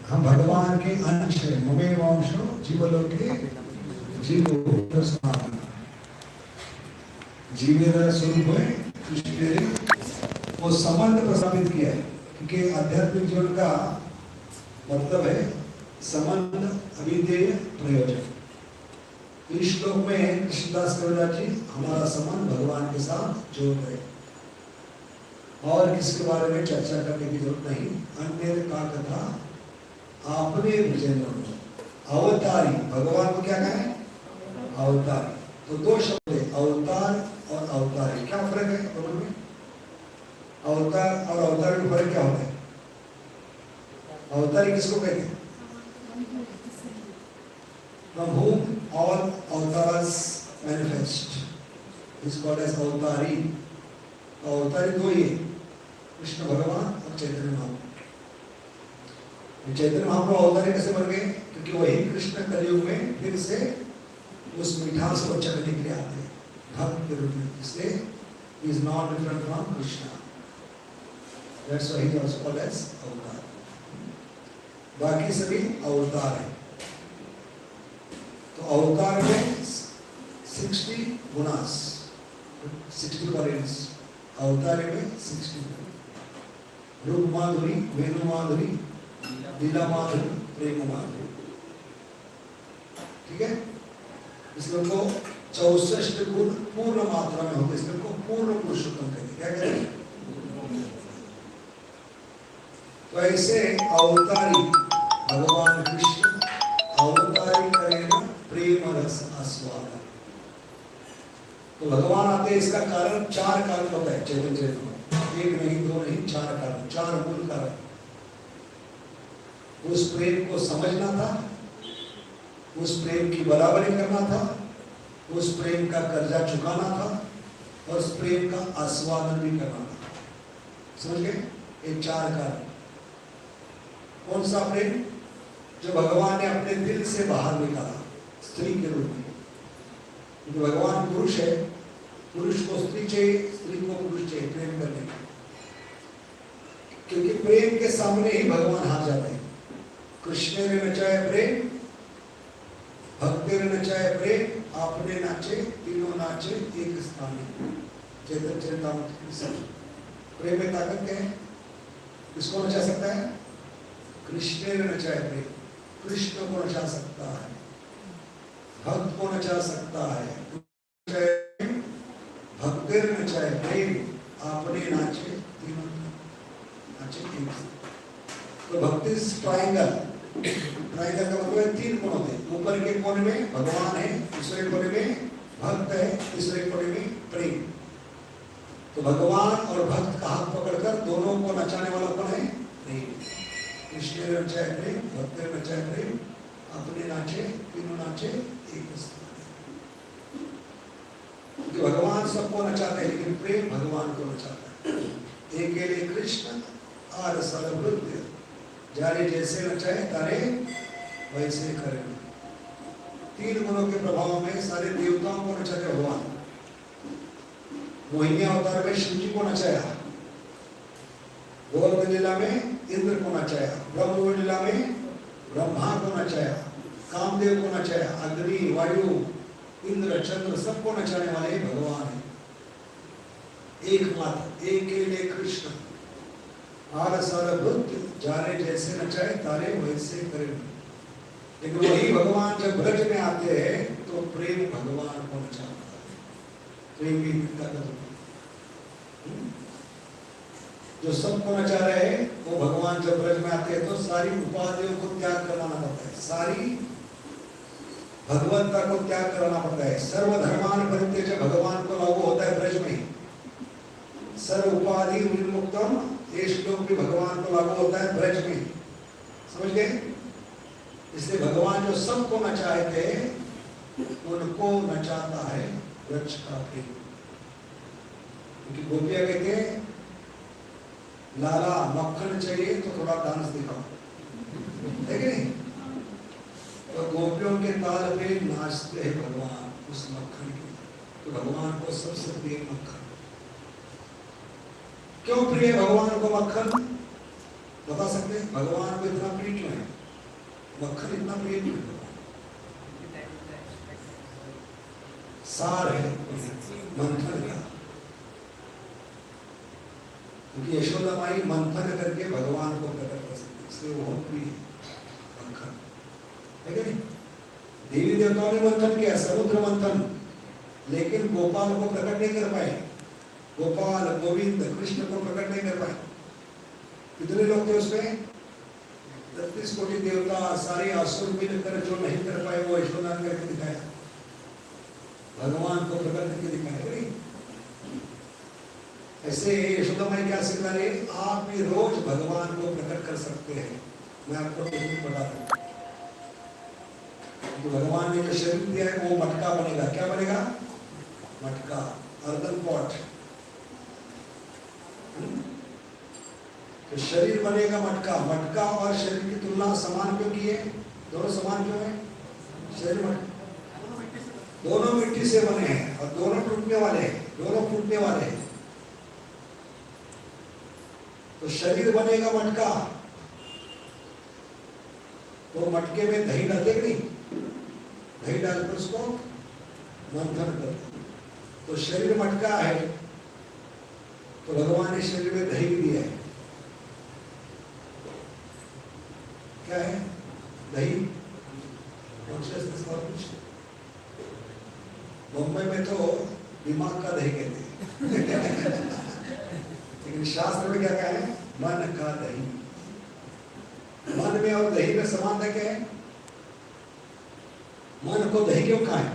हम भगवान के अंश है। ममेव अंशो जीवलोके जीवो सनातन। जीवेर स्वरूप है कृष्ण। वो संबंध प्रस्थापित किया है क्योंकि आध्यात्मिक जीवन का मतलब है संबंध, अभिधेय, प्रयोजन। इस श्लोक में कृष्णदास कविराज जी हमारा संबंध भगवान के साथ जोड़ रहे, और किसके बारे में चर्चा करने की जरूरत नहीं। अन्य का कथा आपने विजय अवतारी। भगवान को क्या कहें? अवतारी। तो दो शब्द है, अवतार और अवतारी। क्या फर्क है दोनों में? अवतार और अवतार में फर्क क्या होता है? अवतारी किसको कहते हैं? From whom all avatars manifest is called as अवतारी। अवतारी दो ही है, कृष्ण भगवान और चैतन्य महाप्रभु। चैतन्य महाप्रभु अवतारी कैसे बन गए? क्योंकि वही कृष्ण कलयुग में फिर से उस मिठास को चखने के लिए आते हैं भक्त के रूप में। इसलिए he is not different from Krishna. That's why he is also called as अवतार। बाकी सभी अवतार है। तो अवतार में 60 गुणास, 60 क्वालिटीज। अवतार में 60। रूप माधुरी, वेणु माधुरी, लीला माधुरी, प्रेम माधुरी। ठीक है? इसमें को 64 गुण पूर्ण मात्रा में होते, इसमें को पूर्ण पुरुषोत्तम कहते। क्या कहते हैं? तो ऐसे अवतारी भगवान कृष्ण अवतारी करेगा प्रेम रस आस्वादन। तो भगवान आते हैं, इसका कारण 4 कारण होता है चैतन्य चरित्र में। 1 नहीं, 2 नहीं, 4 कारण, 4 मूल कारण। उस प्रेम को समझना था, उस प्रेम की बराबरी करना था, उस प्रेम का कर्जा चुकाना था, और उस प्रेम का आस्वादन भी करना था। समझ गए? ये 4 कारण। कौन सा प्रेम? जो भगवान ने अपने दिल से बाहर निकाला स्त्री के रूप में। क्योंकि भगवान पुरुष है, पुरुष को स्त्री चाहिए, स्त्री को पुरुष चाहिए प्रेम करने के। क्योंकि प्रेम के सामने ही भगवान हार जाते हैं। कृष्ण ने नचाए प्रेम, भक्त ने नचाए प्रेम, आपने नाचे, तीनों नाचे एक स्थान में। चैतन्य चरितामृत। प्रेम में ताकत क्या है? किसको नचा सकता है? कृष्ण ने नचाए प्रेम। कृष्ण को नचा सकता है, भक्त को नचा सकता है। भक्त ने नचाए प्रेम, आपने नाचे, तीनों नाचे एक। तो भक्ति ट्रायंगल। ट्रायंगल का मतलब है 3 कोण होते हैं। ऊपर के कोने में भगवान है, दूसरे कोने में भक्त है, तीसरे कोने में प्रेम। तो भगवान और भक्त का हाथ पकड़कर दोनों को नचाने वाला कौन है? प्रेम। कृष्ण ने नचाए प्रेम, भक्त ने नचाए प्रेम, अपने नाचे, तीनों नाचे एक स्थान। क्योंकि भगवान सबको नचाते हैं, लेकिन प्रेम भगवान को नचाता है। एक के लिए कृष्ण आर सर्वभृत्य, जारे जैसे नचाए तारे वैसे करें। 3 गुणों के प्रभाव में सारे देवताओं को नचाते भगवान। मोहिनी अवतार में शिव जी को नचाया, गोवर्धन लीला में इंद्र को नचाया, ब्रह्म लीला में ब्रह्मा को नचाया, कामदेव को नचाया, अग्नि, वायु, इंद्र, चंद्र सबको नचाने वाले भगवान है। एकमात्र, एक के लिए कृष्ण आर सर्वभृत्य, जारे जैसे नचाए तारे वैसे करें। लेकिन वही भगवान जब ब्रज में आते हैं तो प्रेम भगवान को नचाता है। प्रेम की ताकत। जो सबको नचा रहे हैं वो भगवान जब ब्रज में आते हैं तो सारी उपाधियों को त्याग कराना पड़ता है, सारी भगवत्ता को त्याग कराना पड़ता है। सर्वधर्मान परित्यज्य भगवान को लागू होता है ब्रज में। सर्व उपाधि विमुक्तम, ये श्लोक भी भगवान को लागू होता है ब्रज में। समझ गए? इसलिए भगवान जो सबको नचाए थे उनको नचाता है ब्रज का प्रेम। क्योंकि गोपियां कहते हैं लाला मक्खन चाहिए तो थोड़ा डांस दिखाओ, है कि नहीं? तो गोपियों के ताल पे नाचते हैं भगवान उस मक्खन के। तो भगवान को सबसे प्रिय मक्खन। क्यों प्रिय भगवान को मक्खन? बता सकते हैं भगवान को इतना प्रिय क्यों है? मक्खन इतना प्रिय नहीं है, सार है मंथन का, क्योंकि यशोदा माई मंथन करके भगवान को प्रकट कर सकती, इसलिए वो बहुत प्रिय मंथन है कि नहीं। देवी देवताओं ने मंथन किया, समुद्र मंथन, लेकिन गोपाल को प्रकट नहीं कर पाए, गोपाल गोविंद कृष्ण को प्रकट नहीं कर पाए। कितने लोग थे उसमें? 33 कोटि देवता, सारे असुर मिलकर जो नहीं कर पाए वो यशोदा ने करके दिखाया, भगवान को प्रकट करके दिखाया। ऐसे यशोदा माई क्या सिखा रही है, आप भी रोज भगवान को प्रकट कर सकते हैं। मैं आपको टेक्निक बता दूं, तो भगवान ने जो शरीर दिया है वो मटका बनेगा। क्या बनेगा? मटका, अर्दन पॉट। तो शरीर बनेगा मटका, मटका और शरीर की तुलना समान क्यों की है? दोनों समान क्यों है? शरीर मटका दोनों मिट्टी से बने हैं और दोनों टूटने वाले हैं, दोनों फूटने वाले हैं। तो शरीर बनेगा मटका, तो मटके में दही डालते कि नहीं? दही डालकर उसको मंथन करते, तो शरीर मटका है, तो भगवान ने शरीर में दही भी दिया है। क्या है? दही, कॉन्शियसनेस और कुछ। मुंबई में तो दिमाग का दही कहते हैं लेकिन शास्त्र में क्या कहा है? मन का दही। मन में और दही में समानता क्या है? मन को दही क्यों खाएं?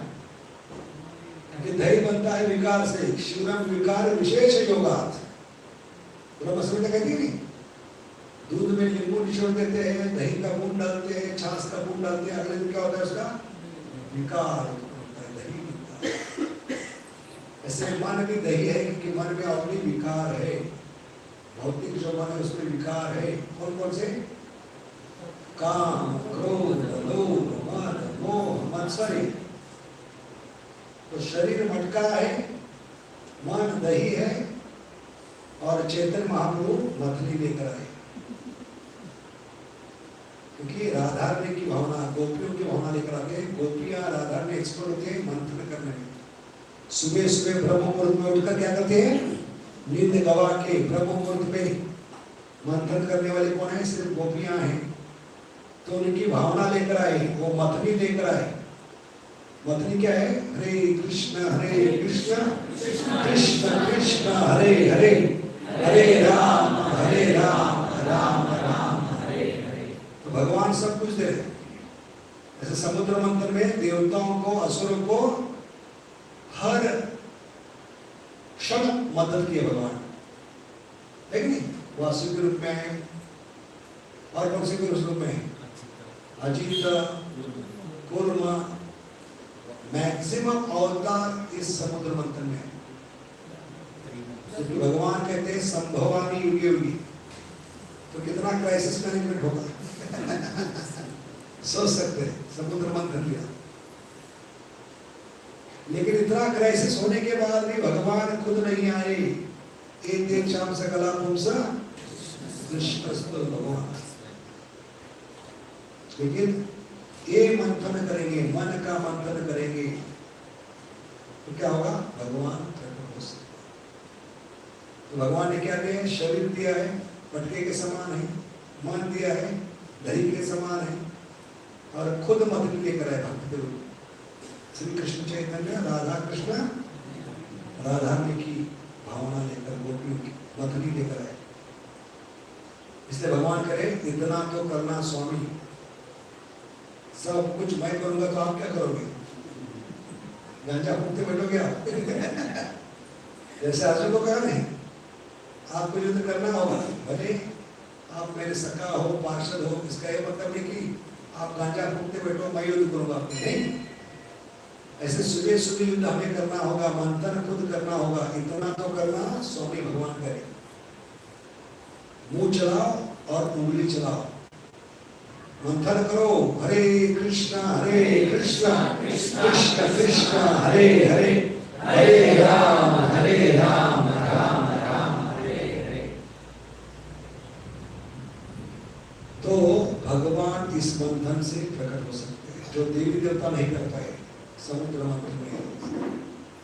क्योंकि दही बनता है विकार से, शिवरम विकार विशेष योगात। ब्रह्म संहिता कहती है नहीं, दूध में नींबू निचोड़ देते हैं, दही का बूंद डालते हैं, छाछ का बूंद डालते हैं, अगले दिन क्या होता है उसका? विकार होता है, दही विकार। ऐसे मन भी दही है क्योंकि मन में अपनी विकार है, भौतिक जो मन है उसमें विकार है। कौन कौन से? काम, क्रोध, लोभ, मद, मोह, मत्सर्य। तो शरीर मटका है, मन दही है, और चैतन्य महाप्रभु मथली लेकर आए। क्योंकि राधारणी की भावना, गोपियों की भावना लेकर आते हैं। गोपियां राधारणी एक्सपर्ट होते हैं मंथन करने में। सुबह सुबह ब्रह्म मुहूर्त में उठकर क्या करते हैं? नींद गवा के ब्रह्म मुहूर्त में मंथन करने वाले कौन है? सिर्फ गोपियां हैं। तो उनकी भावना लेकर आए, वो मथनी लेकर आए। मथनी क्या है? हरे कृष्ण कृष्ण कृष्ण हरे हरे, हरे राम राम राम हरे हरे। तो भगवान सब कुछ दे रहे। ऐसे समुद्र मंथन में देवताओं को, असुरों को हर क्षण मदद किए भगवान, है कि नहीं? वासु के रूप में है, और कौन से रूप में है? अजित, कूर्म, मैक्सिमम अवतार इस समुद्र मंथन में है। क्योंकि भगवान कहते हैं संभवामी युगे युगी, तो कितना क्राइसिस मैनेजमेंट होगा सोच सकते हैं। समुद्र मंथन किया, लेकिन इतना क्राइसिस होने के बाद भी भगवान खुद नहीं आए। एक दिन शाम से कला पुंसा भगवान, लेकिन ये मंथन करेंगे, मन का मंथन करेंगे, तो क्या होगा? भगवान प्रकट हो सकते। तो भगवान ने क्या दिया है? शरीर दिया है, मटके के समान है, मन दिया है, दही के समान है, और खुद मथनी लेकर आए भक्त के रूप। श्री कृष्ण चैतन्य राधा कृष्ण राधारणी की भावना लेकर, गोपियों की मथनी लेकर आए। इसलिए भगवान करे इतना तो करना स्वामी, सब कुछ मैं करूंगा तो आप क्या करोगे? गांजा फूकते बैठोगे आप जैसे अर्जुन को कहा नहीं, आपको युद्ध करना होगा, भले आप मेरे सखा हो, पार्षद हो, इसका ये मतलब नहीं कि आप गांजा फूकते बैठो मैं युद्ध करूंगा आपको, नहीं। ऐसे सुबह सुबह युद्ध हमें करना होगा, मंथन खुद करना होगा। इतना तो करना स्वामी भगवान करे। मुंह चलाओ और उंगली चलाओ, मंथन करो। हरे कृष्ण कृष्ण कृष्ण कृष्ण हरे हरे, हरे राम राम राम हरे हरे। तो भगवान भगवान इस बंधन से प्रकट हो सकते हैं, जो देवी देवता नहीं कर पाए। समुद्र मंथन में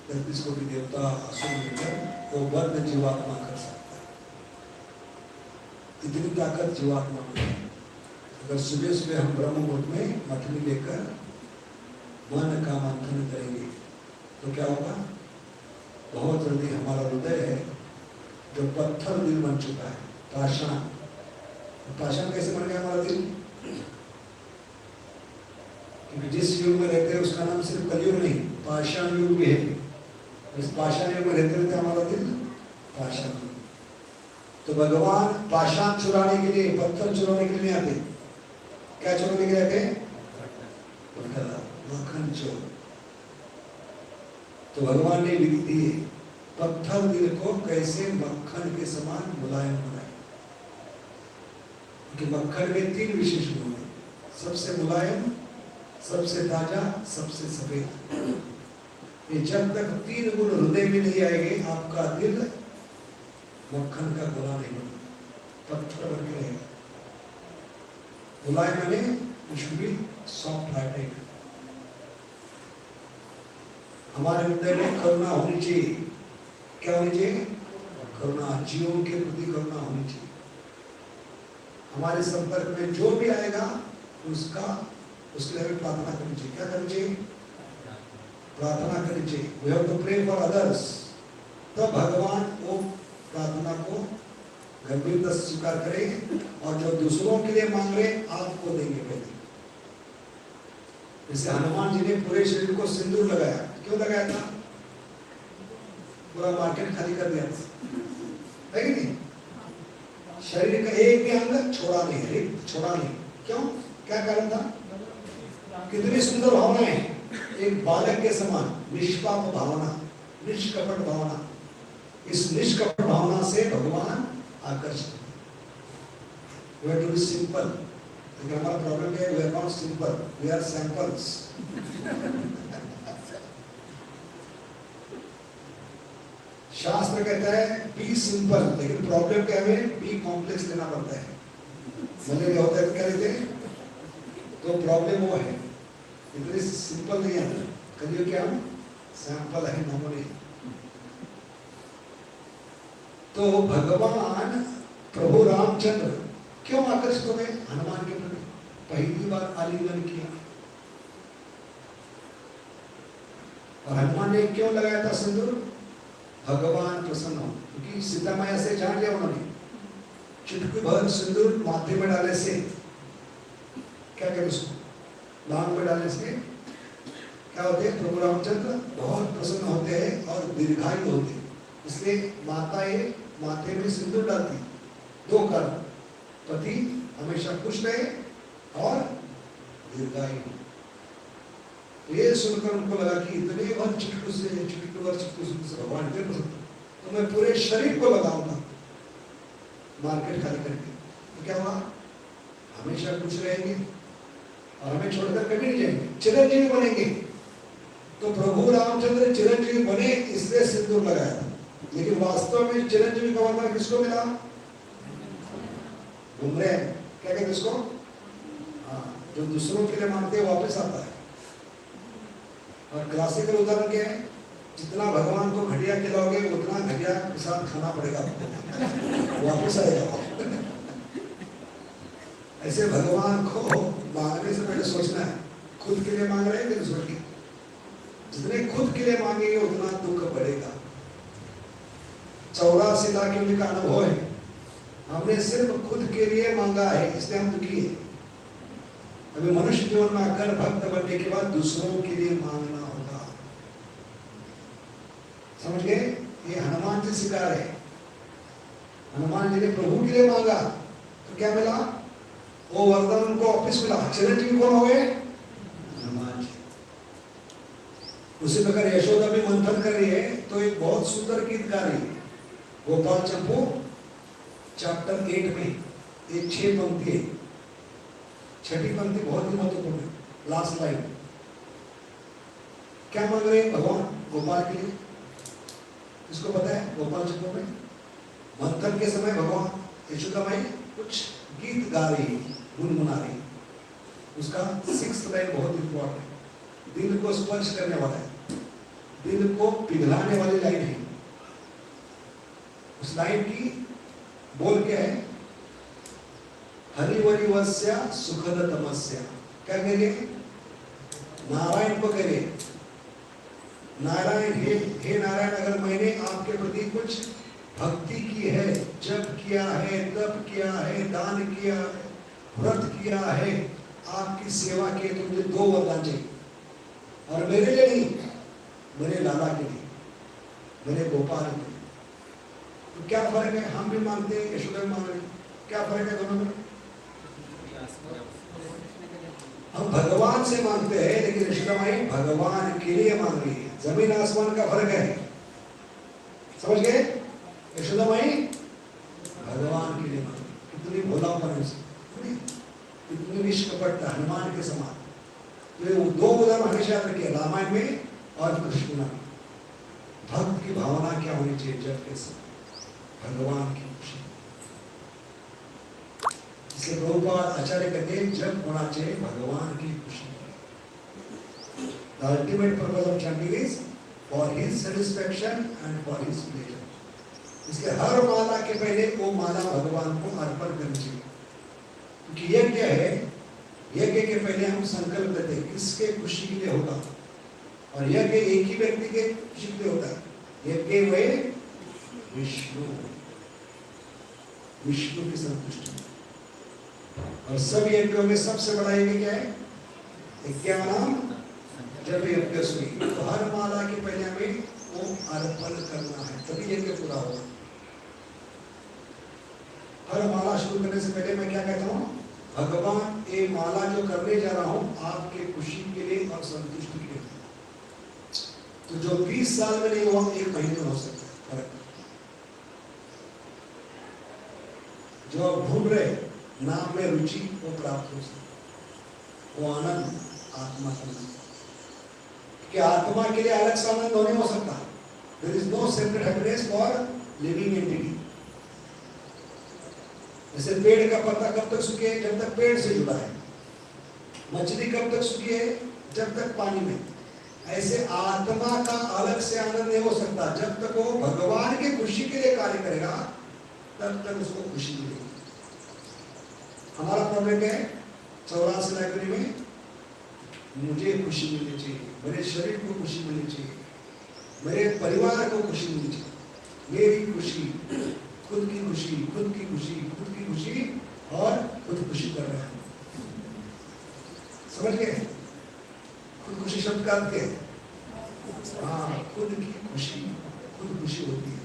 33 कोटि देवता असुर मिलकर वो बद्ध जीवात्मा कर सकता है। इतनी ताकत जीवात्मा में है। अगर सुबह सुबह हम ब्रह्म मुहूर्त में मठली लेकर मन का मंथन करेंगे तो क्या होगा? बहुत जल्दी हमारा हृदय है जो पत्थर दिल बन चुका है, पाषाण। पाषाण कैसे बन गया हमारा दिल? क्योंकि जिस युग में रहते हैं उसका नाम सिर्फ कलयुग नहीं, पाषाण युग भी है। इस पाषाण युग में रहते रहते हमारा दिल पाषाण। तो भगवान पाषाण चुराने के लिए, पत्थर चुराने के लिए आते। क्या चुराने के लिए आते? मक्खन चोर। तो भगवान ने विधि दी है पत्थर दिल को कैसे मक्खन के समान मुलायम बनाए। क्योंकि मक्खन में 3 विशेष गुण है, सबसे मुलायम, सबसे ताजा, सबसे सफेद। ये जब तक 3 गुण हृदय में नहीं आएंगे आपका दिल मक्खन का गोला नहीं बनता, पत्थर बन के रहेगा। मुलायम माने सॉफ्ट हार्टेड। हमारे हृदय में करुणा होनी चाहिए। क्या होनी चाहिए? करुणा, जीवों के प्रति करुणा होनी चाहिए। हमारे संपर्क में जो भी आएगा उसके लिए प्रार्थना करनी चाहिए। क्या करनी चाहिए? प्रार्थना करनी चाहिए। We have to pray for others। तब भगवान वो प्रार्थना को गंभीरता से स्वीकार करेंगे और जो दूसरों के लिए मांग रहे आपको देंगे पहले। जैसे हनुमान जी ने पूरे शरीर को सिंदूर लगाया। क्यों लगाया था? पूरा मार्केट खाली कर दिया था, है कि नहीं? शरीर का एक भी अंग छोड़ा नहीं। क्यों? क्या कारण था? कितनी सुंदर भावना है, एक बालक के समान निष्पाप भावना, निष्कपट भावना। इस निष्कपट भावना से भगवान आकर्षित। We have to be simple। लेकिन हमारा प्रॉब्लम है we are not simple, we are samples। शास्त्र कहता है बी सिंपल, लेकिन प्रॉब्लम क्या है? बी कॉम्प्लेक्स लेना पड़ता है। मलेरिया होता है तो क्या लेते हैं? तो प्रॉब्लम वो है, इतनी सिंपल नहीं है। कहिए क्या सैंपल है, नमूने। तो भगवान प्रभु रामचंद्र क्यों आकर्षित हो गए हनुमान के प्रति? पहली बार आलिंगन किया। और हनुमान ने क्यों लगाया था सिंदूर? भगवान प्रसन्न हो। क्योंकि सीता माया से जान लिया उन्होंने, चुटकी भर सिंदूर माथे में डालने से क्या कहते उसको, लांग में डालने से क्या होते हैं? प्रभु रामचंद्र बहुत प्रसन्न होते हैं और दीर्घायु होते हैं। इसलिए माताएं माथे में सिंदूर डालती। 2 कारण, पति हमेशा खुश रहे और दीर्घायु। तो ये सुनकर उनको लगा कि इतने भर चुटकू से भगवान दे तो मैं पूरे शरीर को लगाऊंगा मार्केट खाली करके। तो क्या हुआ? हमेशा खुश रहेंगे और हमें छोड़कर कभी नहीं जाएंगे, चिरंजीवी बनेंगे। तो प्रभु रामचंद्र चिरंजीवी बने इसलिए सिंदूर लगाया था। लेकिन वास्तव में चिरंजीवी का वरदान किसको मिला? घूम रहे हैं, क्या कहते उसको? जो दूसरों के लिए मांगते वापस आता है। और क्लासिकल उदाहरण क्या है? जितना भगवान को घटिया खिलाओगे उतना घटिया के साथ खाना पड़ेगा, वापस आएगा। ऐसे भगवान को मांगने से पहले सोचना है खुद के लिए मांग रहे हैं कि दूसरों के। जितने खुद के लिए मांगेंगे उतना दुख बढ़ेगा। 84 लाख युग का अनुभव है, हमने सिर्फ खुद के लिए मांगा है, इसलिए हम दुखी है। अभी मनुष्य जीवन में आकर भक्त बनने के बाद दूसरों के लिए मांगना होगा। समझ गए? ये हनुमान जी शिकार है। हनुमान जी ने प्रभु के लिए मांगा तो क्या मिला? वो वरदान उनको वापस मिला। चिरंजीवी कौन हो गए? हनुमान जी। उसी प्रकार यशोदा भी मंथन कर रही है तो एक बहुत सुंदर गीत गा रही है। गोपाल चंपू चैप्टर 8 में ये 6 पंक्ति है। छठी पंक्ति बहुत ही महत्वपूर्ण है, लास्ट लाइन। क्या मांग रहे हैं भगवान गोपाल के लिए? इसको पता है? गोपाल चंपू में मंथन के समय भगवान यशोदा माई कुछ गीत गा रही, गुनगुना रही। उसका 6th लाइन बहुत इंपॉर्टेंट है, दिल को स्पर्श करने वाला है, दिल को पिघलाने वाली लाइन है। उस लाइन की बोल क्या है? हरिवरी वस्या सुखद तमस्या। क्या करिए? नारायण को करिए, नारायण हे नारायण, अगर मैंने आपके प्रति कुछ भक्ति की है, जप किया है, तप किया है, दान किया है, व्रत किया है, आपकी सेवा के, तो मुझे 2 वरदान चाहिए। और मेरे लिए नहीं, मेरे लाला के लिए, मेरे गोपाल के लिए। तो क्या फर्क है? हम भी मांगते हैं, यशोदा भी मांग रहे हैं, क्या फर्क है दोनों में? हम भगवान से मांगते हैं, लेकिन यशोदा माई भगवान के लिए मांग रही है। जमीन आसमान का फर्क है, समझ गए? यशोदा माई भगवान के लिए मांग रही। कितनी भोलापन है, कितनी निष्कपट, हनुमान के समान। तो 2 उदाहरण हमेशा याद रखिए, रामायण में और कृष्ण में। भक्त की भावना क्या होनी चाहिए? जब के समय भगवान की खुशी। इसलिए प्रभुपाद आचार्य कहते हैं जब होना चाहिए भगवान की खुशी। The ultimate purpose of chanting is for his satisfaction and for his pleasure. इसलिए हर माला के पहले वो माला भगवान को अर्पण करनी चाहिए, क्योंकि यज्ञ है, यज्ञ के पहले हम संकल्प करते हैं किसके खुशी के लिए होगा, और यज्ञ एक ही व्यक्ति के खुशी के लिए होता है। यज्ञ वे विष्णु, विष्णु की संतुष्टि। और सब यज्ञों में सबसे बड़ा यज्ञ क्या है? यज्ञानाम जब यज्ञ सुई। तो हर माला के पहले हमें वो अर्पण करना है, तभी यज्ञ पूरा होगा। हर माला शुरू करने से पहले मैं क्या कहता हूँ? भगवान, ये माला जो करने जा रहा हूँ आपके खुशी के लिए और संतुष्टि के लिए। तो जो 20 साल में नहीं हुआ 1 महीने में हो सकता है। जो आप ढूंढ रहे नाम में रुचि, वो प्राप्त हो सकता है। वो आनंद आत्मा का नाम, कि आत्मा के लिए अलग सा आनंद नहीं हो सकता। There is no separate happiness for living entity. जैसे पेड़ का पत्ता कब तक सूखे? जब तक पेड़ से जुड़ा है। मछली कब तक सूखी है? जब तक पानी में। ऐसे आत्मा का अलग से आनंद नहीं हो सकता। जब तक वो भगवान की खुशी के लिए कार्य करेगा, तब तक उसको खुशी मिलेगी। हमारा प्रॉब्लम क्या है? 84 लाइब्रेरी में मुझे खुशी मिलनी चाहिए, मेरे शरीर को खुशी मिलनी चाहिए, मेरे परिवार को खुशी मिलनी चाहिए, मेरी खुशी, खुद की खुशी, खुद की खुशी, खुद की खुशी, और खुद खुशी कर रहे हैं। समझ गए? खुद खुशी शब्द का अर्थ क्या है? हाँ, खुद की खुशी, खुद खुशी होती है।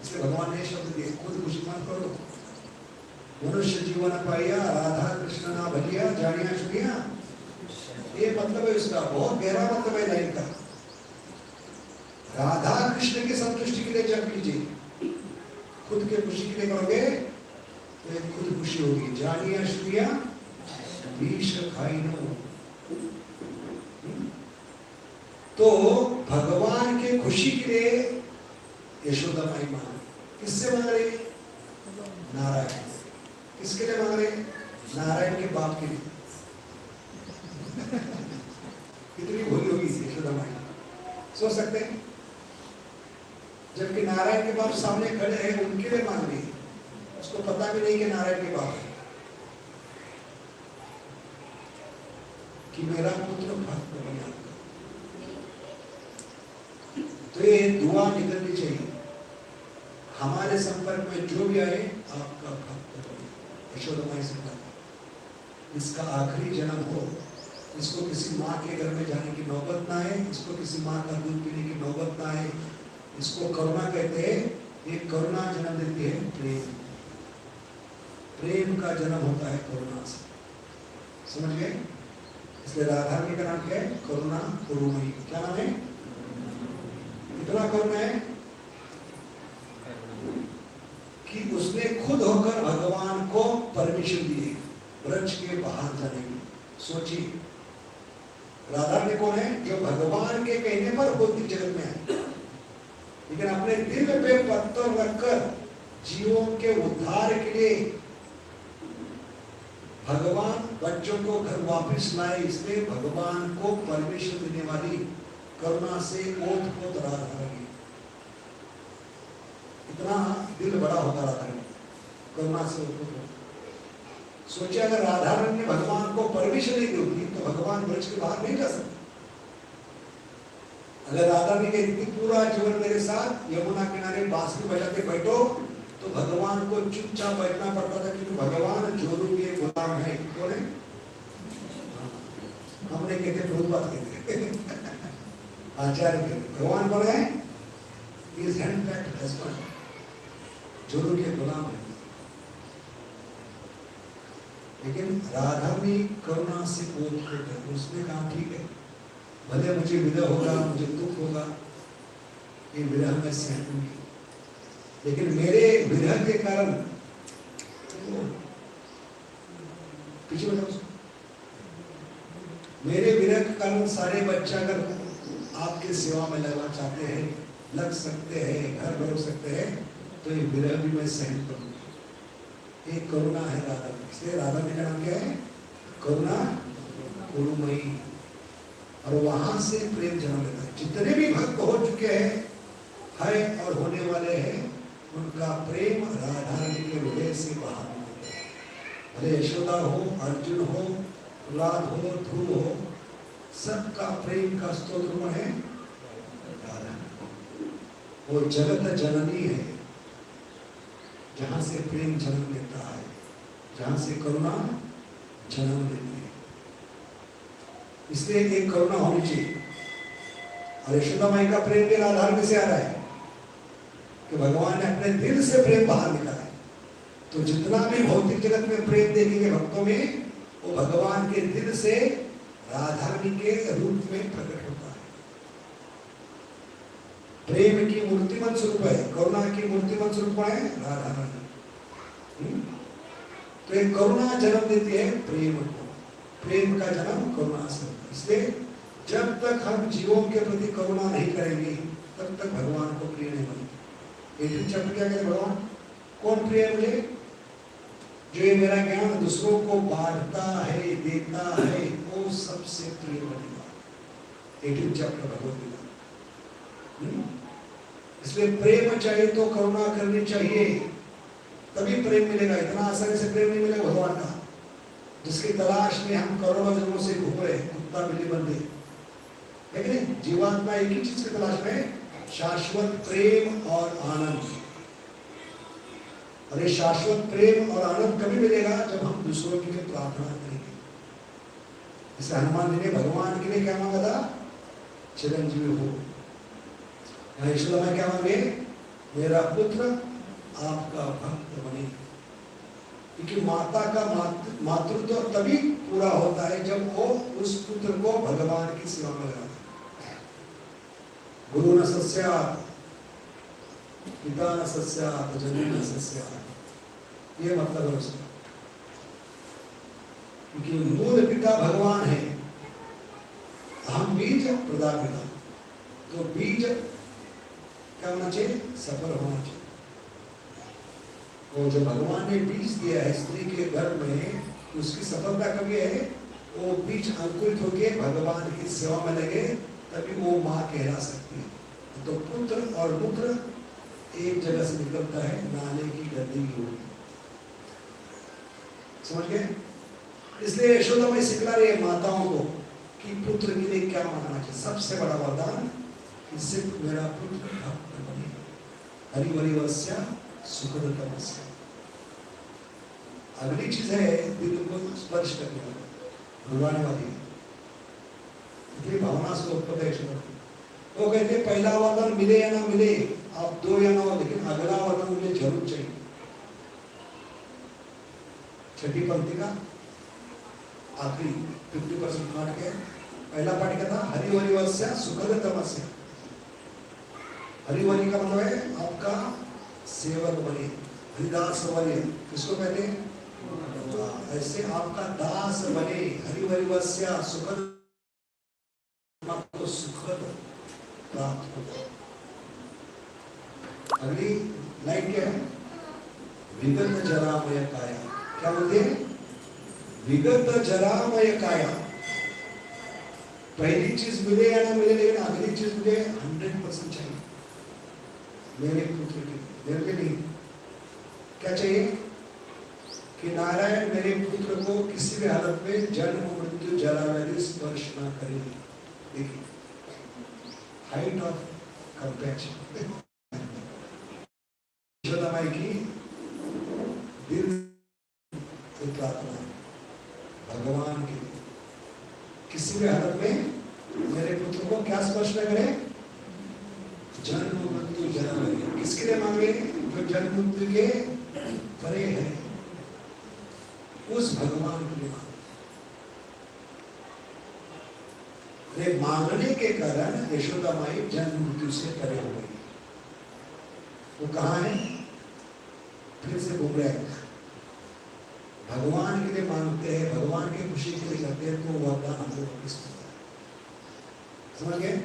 इसलिए भगवान ने शब्द दिए, खुद खुशी मत करो। मनुष्य जीवन पाइया, राधा कृष्ण ना भजिया, जानिया सुनिया। ये मतलब है इसका, बहुत गहरा मतलब है लाइन का। राधा कृष्ण की संतुष्टि के लिए जप कीजिए, खुद के खुशी के लिए करोगे तो खुद खुशी होगी। जानिया सुनिया विष खाइनो। तो भगवान के खुशी के लिए यशोदा माई मांग, किससे मांग रही? नारायण। किसके लिए मांग रहे? नारायण के बाप के लिए। कितनी भूल होगी यशोदा माई, सोच सकते हैं? जबकि नारायण के बाप सामने खड़े हैं, उनके लिए मांग रही है। उसको पता भी नहीं कि नारायण के बाप है, कि मेरा पुत्र भक्त बना। तो ये दुआ निकलनी चाहिए, हमारे संपर्क में जो भी आए आपका भक्त बने। यशोदा माई से कहा, इसका आखिरी जन्म हो, इसको किसी माँ के घर में जाने की नौबत ना आए, इसको किसी माँ का दूध पीने की नौबत ना आए। इसको करुणा कहते हैं। ये करुणा जन्म देती है प्रेम, प्रेम का जन्म होता है करुणा से। समझ गए? इसलिए राधा रानी का नाम क्या है? करुणा करुणमयी। क्या नाम है? इतना करुणा है कि उसने खुद होकर भगवान को परमिशन दी है ब्रज के बाहर जाने की। सोचिए, राधा रानी कौन है? जो भगवान के कहने पर भौतिक जगत में है, लेकिन अपने दिल पे पत्थर रखकर जीवों के उद्धार के लिए भगवान बच्चों को घर वापस लाए, इसलिए भगवान को परमिशन देने वाली करुणा से ओत पोत राधा रानी। इतना दिल बड़ा होगा राधा रानी, करुणा से ओत पोत। सोचिए अगर राधा रानी ने भगवान को परमिशन नहीं दी होती तो भगवान ब्रज के बाहर नहीं जा सकते। अगर राधा रानी कहती पूरा जीवन मेरे साथ यमुना किनारे बांसुरी बजाते बैठो, तो भगवान को चुपचाप बैठना पड़ता था, क्योंकि भगवान जोरू के गुलाम है। कौन है? हमने कहते प्रभुपाद कहते आचार्य कहते भगवान कौन है? इज हैंड पैक्ड हस्बैंड, जोरू के गुलाम है। लेकिन राधा भी करुणा से बोध करते, उसने कहा ठीक है, भले मुझे विरह होगा, मुझे दुख होगा, ये विरह में सहन होगी, लेकिन मेरे विरह के कारण पीछे बताओ, मेरे विरह के कारण सारे बच्चे अगर आपके सेवा में लगना चाहते हैं, लग सकते हैं, घर बढ़ सकते हैं, तो ये विरह भी मैं सहन करूंगा। एक करुणा है राधा, इसलिए राधा का नाम क्या है? करुणा करुणमयी। और वहां से प्रेम जन्म लेता है। जितने भी भक्त हो चुके हैं, है और होने वाले हैं, उनका प्रेम राधा रानी के हृदय से बाहर होता है। भले यशोदा हो, अर्जुन हो, प्रहलाद हो, ध्रुव हो, सबका प्रेम का स्रोत कौन है? राधा। वो जगत जननी है, जहां से प्रेम जन्म लेता है, जहां से करुणा जन्म लेती है। इसलिए एक करुणा होनी चाहिए। और यशोदा माई का प्रेम भी राधा में से आ रहा है कि भगवान ने अपने दिल से प्रेम बाहर निकाला है। तो जितना भी भौतिक जगत में प्रेम देखेंगे भक्तों में, वो भगवान के दिल से राधा रानी के रूप में प्रकट होता है। प्रेम की मूर्तिमंत स्वरूप है, करुणा की मूर्तिमंत स्वरूप है राधा रानी। तो एक करुणा जन्म देती है प्रेम को, प्रेम का जन्म करुणा से होता है। इसलिए जब तक हम जीवों के प्रति करुणा नहीं करेंगे, तब तक भगवान को प्रिय नहीं बनेंगे। एक चक्र क्या कहते भगवान? कौन प्रिय है मुझे? जो ये मेरा ज्ञान दूसरों को बांटता है, देता है, वो सबसे प्रिय बनेगा। एक चक्र भगवत गीता। इसलिए प्रेम चाहिए तो करुणा करनी चाहिए, तभी प्रेम मिलेगा। इतना आसानी से प्रेम नहीं मिलेगा भगवान का, जिसकी तलाश में हम करोड़ों जन्मों से घूम रहे, कुत्ता बिल्ली बंदे। लेकिन जीवात्मा एक ही चीज की तलाश में, शाश्वत प्रेम और आनंद। और ये शाश्वत प्रेम और आनंद कभी मिलेगा? जब हम दूसरों के लिए प्रार्थना करेंगे। जैसे हनुमान जी ने भगवान के लिए क्या मांगा था? चिरंजीवी हो। यशोदा में क्या मांगे? मेरा पुत्र आपका भक्त बने। क्योंकि माता का मातृत्व तभी पूरा होता है जब वो उस पुत्र को भगवान की सेवा में लगाता है। गुरु न सस्यात्, पिता न सस्यात्, जननी न सस्यात्, ये मतलब है उसका। क्योंकि मूल पिता भगवान है, हम बीज प्रदा पिता। तो बीज क्या होना चाहिए? सफल होना चाहिए। वो जो भगवान ने बीज दिया है स्त्री के गर्भ में, उसकी सफलता कभी है? वो बीज अंकुरित होकर भगवान की सेवा में लगे, तभी वो माँ कहला सकती है। तो पुत्र और मूत्र एक जगह से निकलता है, नाले की गंदगी होगी। समझ गए? इसलिए यशोदा माई सिखला रही है माताओं को कि पुत्र के लिए क्या मांगना चाहिए। सबसे बड़ा वरदान कि सिर्फ मेरा पुत्र भक्त बने, हरिवरिवस्या सुखदतमस्य। अगली चीज है दिल को स्पर्श करने वाली, भुलाने वाली, भावना से उत्पत्ति है। वो कहते पहला वरदान मिले या ना मिले, आप दो या ना हो, लेकिन अगला वरदान मुझे जरूर चाहिए। छठी पंक्ति का आखिरी 50% पाठ क्या है? पहला पाठ क्या था? हरिवरिवस्या सुखदतमस्य। हरिवरि का मतलब है आपका सेवक बने, हरिदास बने। किसको कहते हैं? ऐसे आपका दास बने, हरिवरिवस्या सुखद, आपको सुखद प्राप्त होगा। अगली लाइन क्या है? विगत जरामय काया। क्या बोलते हैं? विगत जरामय काया, पहली चीज मिले या ना मिले, लेकिन अगली चीज मुझे 100% चाहिए मेरे पुत्र की, मेरे लिए नहीं। क्या चाहिए कि नारायण मेरे पुत्र को किसी भी हालत में जन्म मृत्यु जरा व्याधि स्पर्श ना करे। देखिए हाइट ऑफ कंपैशन यशोदा माई की दिल से प्रार्थना भगवान के लिए, किसी भी हालत में मेरे पुत्र को क्या स्पर्श न करे, जन्म मृत्यु जरा व्याधि। किसके लिए मांगे? जो जन्म मृत्यु के परे है, उस भगवान के लिए मांगे। मांगने के कारण यशोदा माई जन्म मृत्यु से परे हो गई। वो कहाँ है? फिर से घूम रहे हैं। भगवान के लिए मांगते हैं, भगवान की खुशी के लिए करते हैं, तो वरदान हम लोग वापिस मिलता है। समझ गए?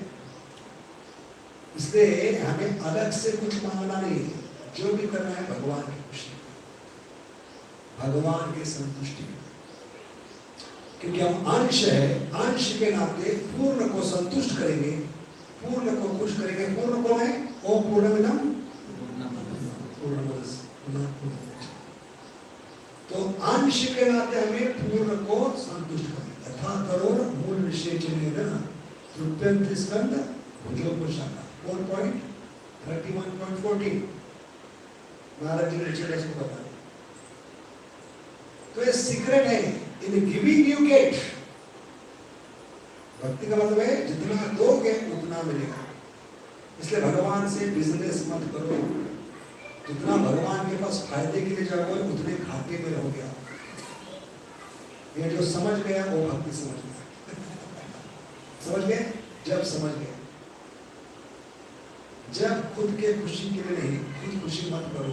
इसलिए हमें अलग से कुछ मांगना नहीं है, जो भी करना है भगवान की खुशी, भगवान की संतुष्टि, क्योंकि हम अंश है। अंश के नाते पूर्ण को संतुष्ट करेंगे, पूर्ण को खुश करेंगे। पूर्ण कौन है? ओम पूर्णमिदं पूर्णमदः। तो अंश के नाते हमें पूर्ण को संतुष्ट करें। यथा करोड़ मूल विशेषण तृप्यंत स्कंद भुजोपशाखा 4.31.14 महाराज जी ने इसको बता। तो ये सीक्रेट है, इन गिविंग यू गेट। भक्ति का मतलब है जितना दोगे उतना मिलेगा। इसलिए भगवान से बिजनेस मत करो। जितना भगवान के पास फायदे के लिए जाओगे उतने घाटे में रहोगे आप। ये जो समझ गया वो भक्ति समझ गया। समझ गए? जब समझ गए, जब खुद के खुशी के लिए नहीं, खुद खुशी मत करो,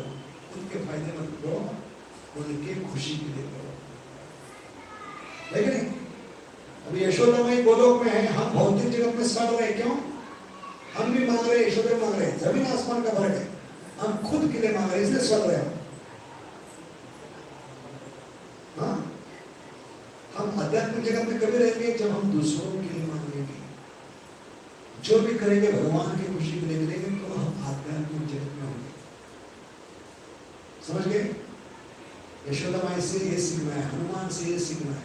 खुद के फायदे मत करो, उनके खुशी के लिए करो। लेकिन अभी यशोदा माई गोलोक में है, हम भौतिक जगत में सड़ रहे। क्यों? हम भी मांग रहे, यशोदा मांग रहे, जमीन आसमान का फर्क है। हम खुद के लिए मांग रहे, इसलिए सड़ रहे हैं। हाँ, हम आध्यात्मिक जगत में कभी रहेंगे जब हम दूसरों के लिए मांगेंगे। जो भी करेंगे भगवान की खुशी के लिए करेंगे, तो हम आध्यात्मिक जगत में होंगे। समझ गए? यशोदा माई से ये सीखना है, हनुमान से ये सीखना है।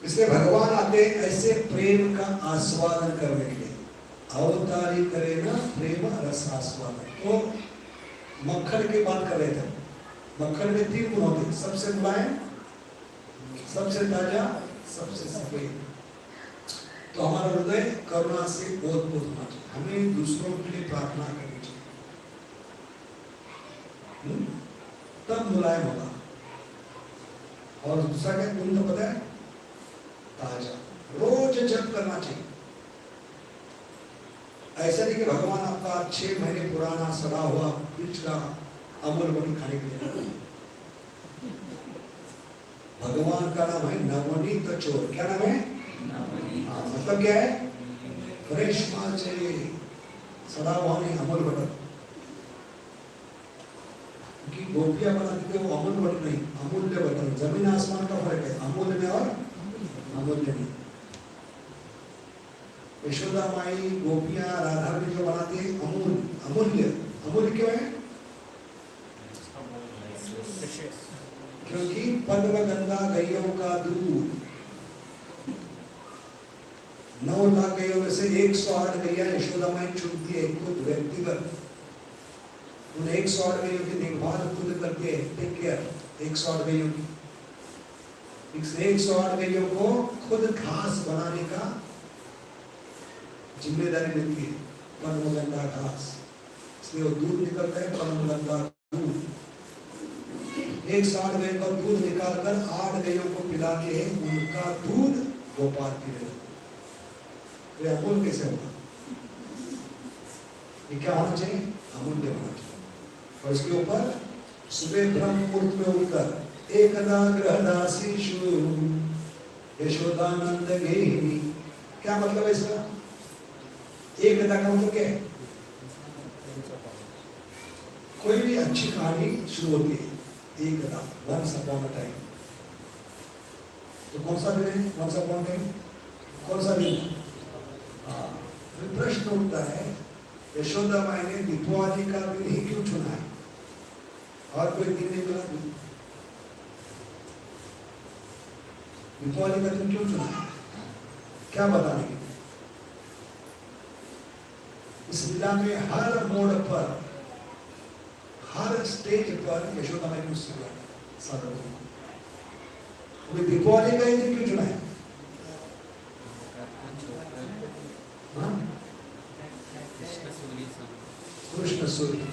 इसलिए भगवान आते ऐसे प्रेम का आस्वादन करने के लिए। अवतारी करे ना प्रेम रस आस्वादन। तो मक्खन की बात कर रहे थे। मक्खन में 3 गुण होते, सबसे मुलायम, सबसे ताजा, सबसे सफेद। तो हमारा हृदय करुणा से ओतप्रोत होना चाहिए। हमें दूसरों के लिए प्रार्थना करनी चाहिए, तब मुलायम होगा। और दूसरा क्या गुण तो पता है? ताजा। रोज जप करना चाहिए। ऐसा नहीं कि भगवान आपका 6 महीने पुराना सड़ा हुआ पिछला अमूल बनी खाने के लिए। भगवान का नाम है नवनीत चोर। क्या नाम है? मतलब क्या है? फ्रेश माल चाहिए, सड़ा हुआ नहीं, अमूल बटर। क्योंकि गोपियां बनाती थे वो अमूल बटर नहीं, अमूल्य बटर। जमीन आसमान का फर्क है अमूल्य में और अमूल्य में। यशोदा माई गोपियां राधा भी जो बनाती है अमूल, अमूल्य। अमूल्य क्यों है? क्योंकि पद्म गंगा गैयों का दूध, 9 लाख गैयों में से 108 गैया यशोदा माई चुनती है खुद व्यक्तिगत। उन 108 गैयों की देखभाल खुद करती है, टेक केयर। 108 गैयों की, 108 गैयों को खुद घास बनाने का जिम्मेदारी मिलती है, पद्मगंगा घास। इसलिए वो दूध निकलता है पद्मगंगा दूध। 108 गैयों का दूध निकालकर 8 गैयों को पिला के उनका दूध गोपाल पी रहे। तो अमूल कैसे होगा? ये क्या होना चाहिए? अमूल्य होना चाहिए। और इसके ऊपर सुबह ब्रह्म मुहूर्त में उठकर एकदा गृहदासीषु यशोदानंद गेहिनी। क्या मतलब है इसका? एकदा का मतलब क्या है? कोई भी अच्छी कहानी शुरू होती है एकदा, वंस अपॉन अ टाइम। तो कौन सा दिन है वंस अपॉन टाइम? कौन सा दिन? प्रश्न उठता है, यशोदा माई ने दीपावली का दिन ही क्यों चुना है? और कोई दिन नहीं मिला? दीपावली का दिन क्यों चुना है? क्या बताने के? इस लीला में हर मोड़ पर, हर स्टेज पर यशोदा माई ने उससे साधक को दीपावली का ही दिन क्यों चुना है? कृष्ण सूर्य,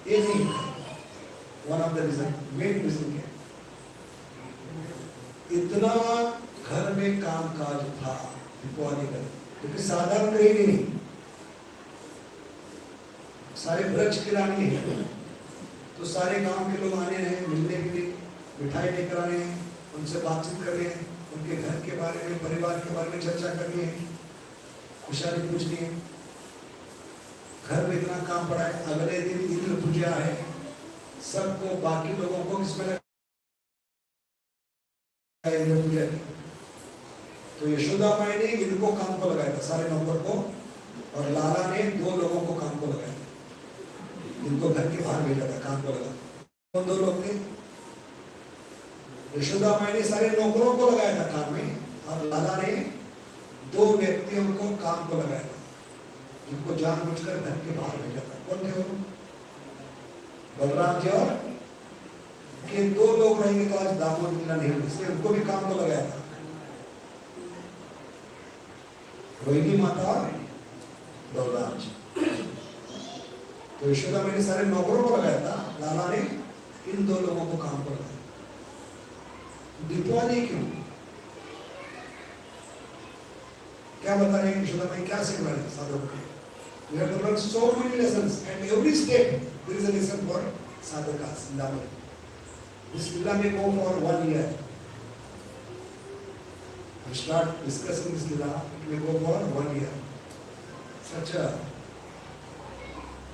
ये नहीं one of the reason, main reason क्या? इतना घर में काम काज था दीपावली का, क्योंकि साधारण कहीं नहीं, सारे ब्रज की रानी है, तो सारे गांव के लोग आने हैं मिलने के लिए, मिठाई लेकर आए हैं, उनसे बातचीत कर रहे हैं, उनके घर के बारे में, परिवार के बारे में चर्चा करनी है, खुशहाली पूछनी है। घर में इतना काम पड़ा है, अगले दिन इंद्र पूजा है, सबको बाकी लोगों को किसमें इंद्र पूजा की, तो यशोदा माई ने इनको काम को लगाया था, सारे नौकर को, और लाला ने 2 लोगों को काम को लगाया था, इनको घर के बाहर भेजा था काम को लगा। कौन 2 लोग थे? यशोदा माई ने सारे नौकरों को लगाया था काम में, और लाला ने 2 व्यक्तियों को काम को लगाया था, जिनको जानबूझकर घर के बाहर भेजा था। कौन थे वो? बलराम जी, और के 2 लोग रहेंगे तो आज दामोदर लीला नहीं होगी, इसलिए उनको भी काम को लगाया था, रोहिणी माता और बलराम जी। तो यशोदा माई ने सारे नौकरों को लगाया था, लाला ने इन 2 लोगों को काम को लगाया। दीपावली क्यों? क्या बता रहे हैं यशोदा माई, क्या सिखा रहे हैं साधक को? We have to learn so many lessons, and every step there is a lesson for sadhakas in that way. This lila may go for 1 year. We start discussing this lila, it may go for 1 year. Such a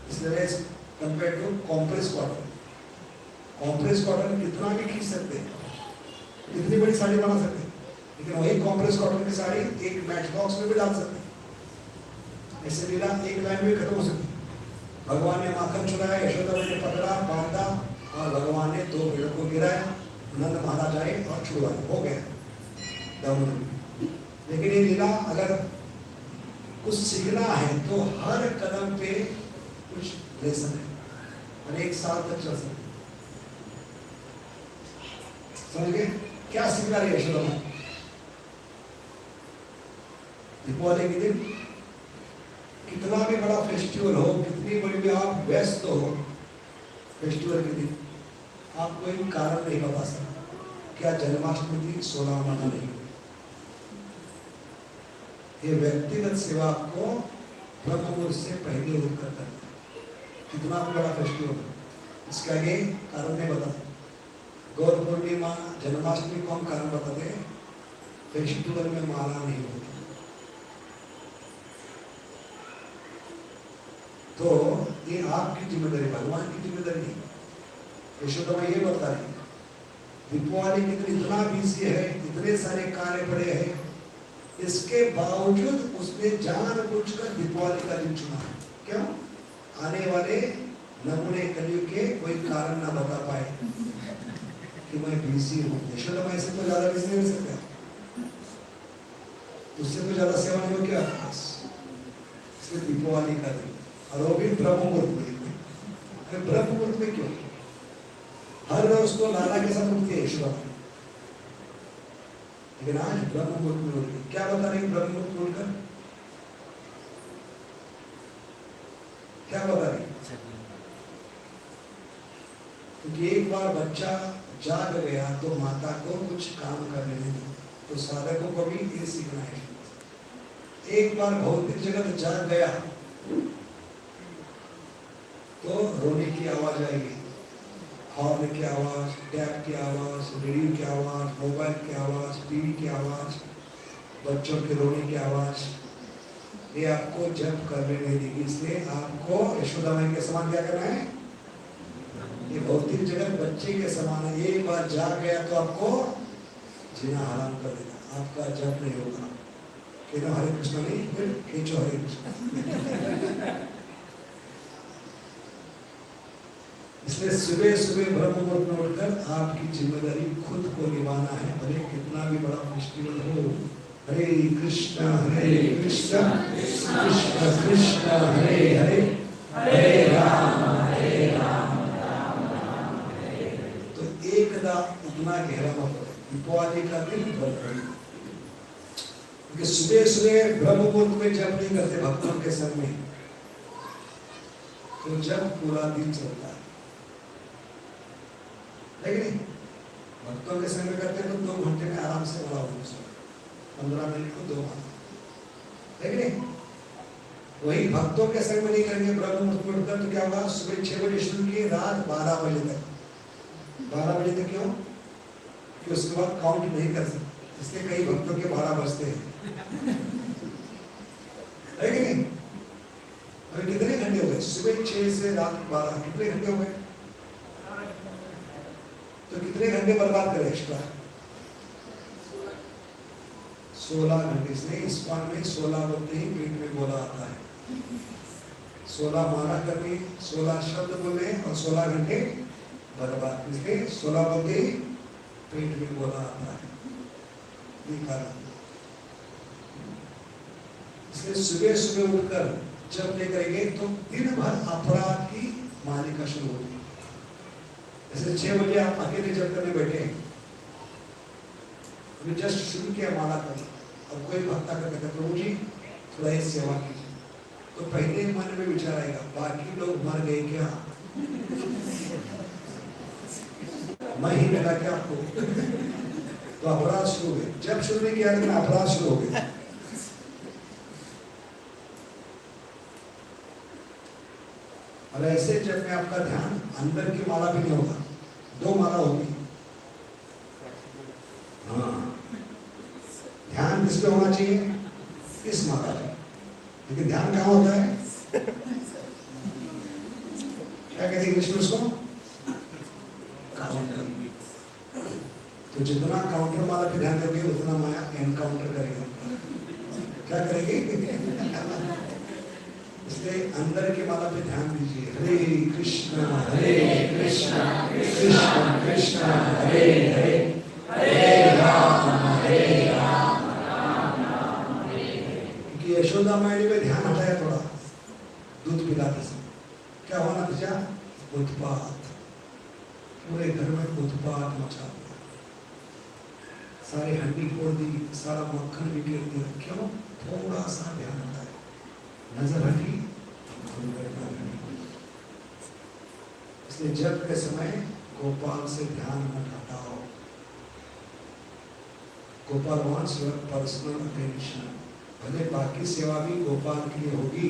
this lila is compared to compressed cotton. Compressed cotton कितना भी खींच सकते हैं, कितनी बड़ी साड़ी बना सकते हैं, लेकिन वही compressed cotton की साड़ी एक मैच बॉक्स में भी डाल सकते हैं। ऐसे लीला एक लाइन में खत्म हो सकती। भगवान ने माखन चुराया, यशोदा माई ने पकड़ा, बांधा, और भगवान ने 2 भेड़ों को गिराया, नंद महाराज आए और छुड़वाया, हो गया दामोदर। लेकिन ये लीला अगर कुछ सीखना है तो हर कदम पे कुछ लेसन है, अनेक साल तक चल सकते। समझ गए क्या सीखना है यशोदा माई? दीपावली के दिन कितना भी बड़ा फेस्टिवल हो, कितनी बड़ी भी आप व्यस्त हो, फेस्टिवल के दिन आप कोई कारण नहीं बता सकते क्या जन्माष्टमी की 16 माना नहीं। ये व्यक्तिगत सेवा आपको ब्रह्म मुहूर्त से पहले उठकर करना, कितना भी बड़ा फेस्टिवल, इसके आगे कारण नहीं बताते। गौर पूर्णिमा, जन्माष्टमी को हम कारण बताते, फेस्टिवल में माला नहीं होती। तो ये आपकी जिम्मेदारी, भगवान की जिम्मेदारी नहीं। यशोदा माई ये बता रही, दीपावली के दिन इतना बिजी है, इतने सारे कार्य पड़े हैं, इसके बावजूद उसने जानबूझकर दीपावली का दिन चुना। क्यों? आने वाले नमूने कलयुग के कोई कारण ना बता पाए कि मैं बिजी हूँ। यशोदा माई से तो ज्यादा बिजी नहीं हो सकता, उससे तो ज्यादा सेवा नहीं हो क्या, इसलिए दीपावली का दिन, और वो भी ब्रह्म मुहूर्त में। ब्रह्म मुहूर्त में क्यों? हर रोज तो लाला के साथ उठती है यशोदा माई, लेकिन आज ब्रह्म मुहूर्त में उठ गई। क्या बता रही ब्रह्म मुहूर्त में उठकर? क्या बता रही? क्योंकि एक बार बच्चा जाग गया तो माता को कुछ काम करने नहीं, तो साधकों को भी ये सीखना है। एक बार भौतिक जगत जाग गया तो रोने की आवाज आएगी, हॉर्न की आवाज, टैप की आवाज, रेडियो की आवाज, मोबाइल की आवाज, टीवी की आवाज, बच्चों के रोने की आवाज, ये आपको जब करने नहीं देगी। इसलिए आपको यशोदा माई के समान क्या करना है? ये भौतिक जगत बच्चे के समान है, एक बार जा गया तो आपको जीना हराम कर देगा, आपका जप नहीं होगा। कहना हरे कृष्ण नहीं, फिर खींचो हरे कृष्ण। इसलिए सुबह सुबह ब्रह्म मुहूर्त में उठकर आपकी जिम्मेदारी खुद को निभाना है, भले कितना भी बड़ा फेस्टिवल हो। हरे कृष्ण कृष्ण कृष्ण कृष्ण हरे हरे, हरे राम राम राम हरे हरे। तो एकदा उतना गहरा मत दीपावली का दिन बदल, क्योंकि सुबह सुबह ब्रह्म मुहूर्त में जब नहीं करते भक्तों के संग में, तो जब पूरा दिन चलता है, लेकिन भक्तों के संग में करते हैं तो 2 घंटे में आराम से बड़ा हो, 15 मिनट को 2 घंटे, लेकिन वही भक्तों के संग में नहीं करेंगे ब्रह्म मुहूर्त में उठकर, तो क्या होगा, सुबह 6 बजे शुरू किए, रात 12 बजे तक। 12 बजे तक क्यों? कि उसके बाद काउंट नहीं कर सकते, इसलिए कई भक्तों के 12 बजते हैं, है कि नहीं? अभी कितने घंटे हो गए? सुबह 6 से रात 12, कितने घंटे हो गए? तो कितने घंटे बर्बाद करें एक्स्ट्रा? 16 घंटे। इसलिए इस्कॉन में 16 बोलते ही पेट में गोला आता है। 16 माला करनी, 16 शब्द बोले और 16 घंटे बर्बाद, इसलिए 16 बोलते ही पेट में गोला आता है। इसलिए सुबह सुबह उठकर जब नहीं करेंगे तो दिन भर अपराध की मालिका शुरू होगी। जैसे 6 बजे आप अकेले जब करने बैठे, अभी जस्ट शुरू किया माला करना, और कोई भक्ता करके प्रभु जी थोड़ा ही सेवा कीजिए, तो पहले मन में विचार आएगा बाकी लोग मर गए क्या, मैं ही लगा क्या आपको? तो अपराध शुरू हुए। जब शुरू नहीं किया लेकिन अपराध शुरू हो गए। और ऐसे जब में आपका ध्यान अंदर की माला भी नहीं होगा, 2 माला होगी। हाँ, ध्यान किस पे होना चाहिए? इस माला पे। लेकिन ध्यान कहाँ होता है? क्या कहते हैं इंग्लिश में उसको? काउंटर। तो जितना काउंटर माला पे ध्यान दोगे उतना माया एनकाउंटर करेगा। क्या करेगी? इसलिए अंदर की माला पे ध्यान दीजिए। हरे कृष्ण कृष्ण कृष्ण हरे हरे, हरे राम राम हरे हरे। क्योंकि यशोदा मैया ने ध्यान हटाया थोड़ा, दूध पिलाते समय क्या होना था? उत्पात, पूरे घर में उत्पात मचा दिया, सारी हड्डी फोड़ दी, सारा मक्खन भी गिर दिया। क्यों? थोड़ा सा ध्यान हटाया, नजर हटी। इसलिए जब के समय गोपाल से ध्यान मत हटाओ। Gopal wants your personal attention। भले बाकी सेवा भी गोपाल के लिए होगी।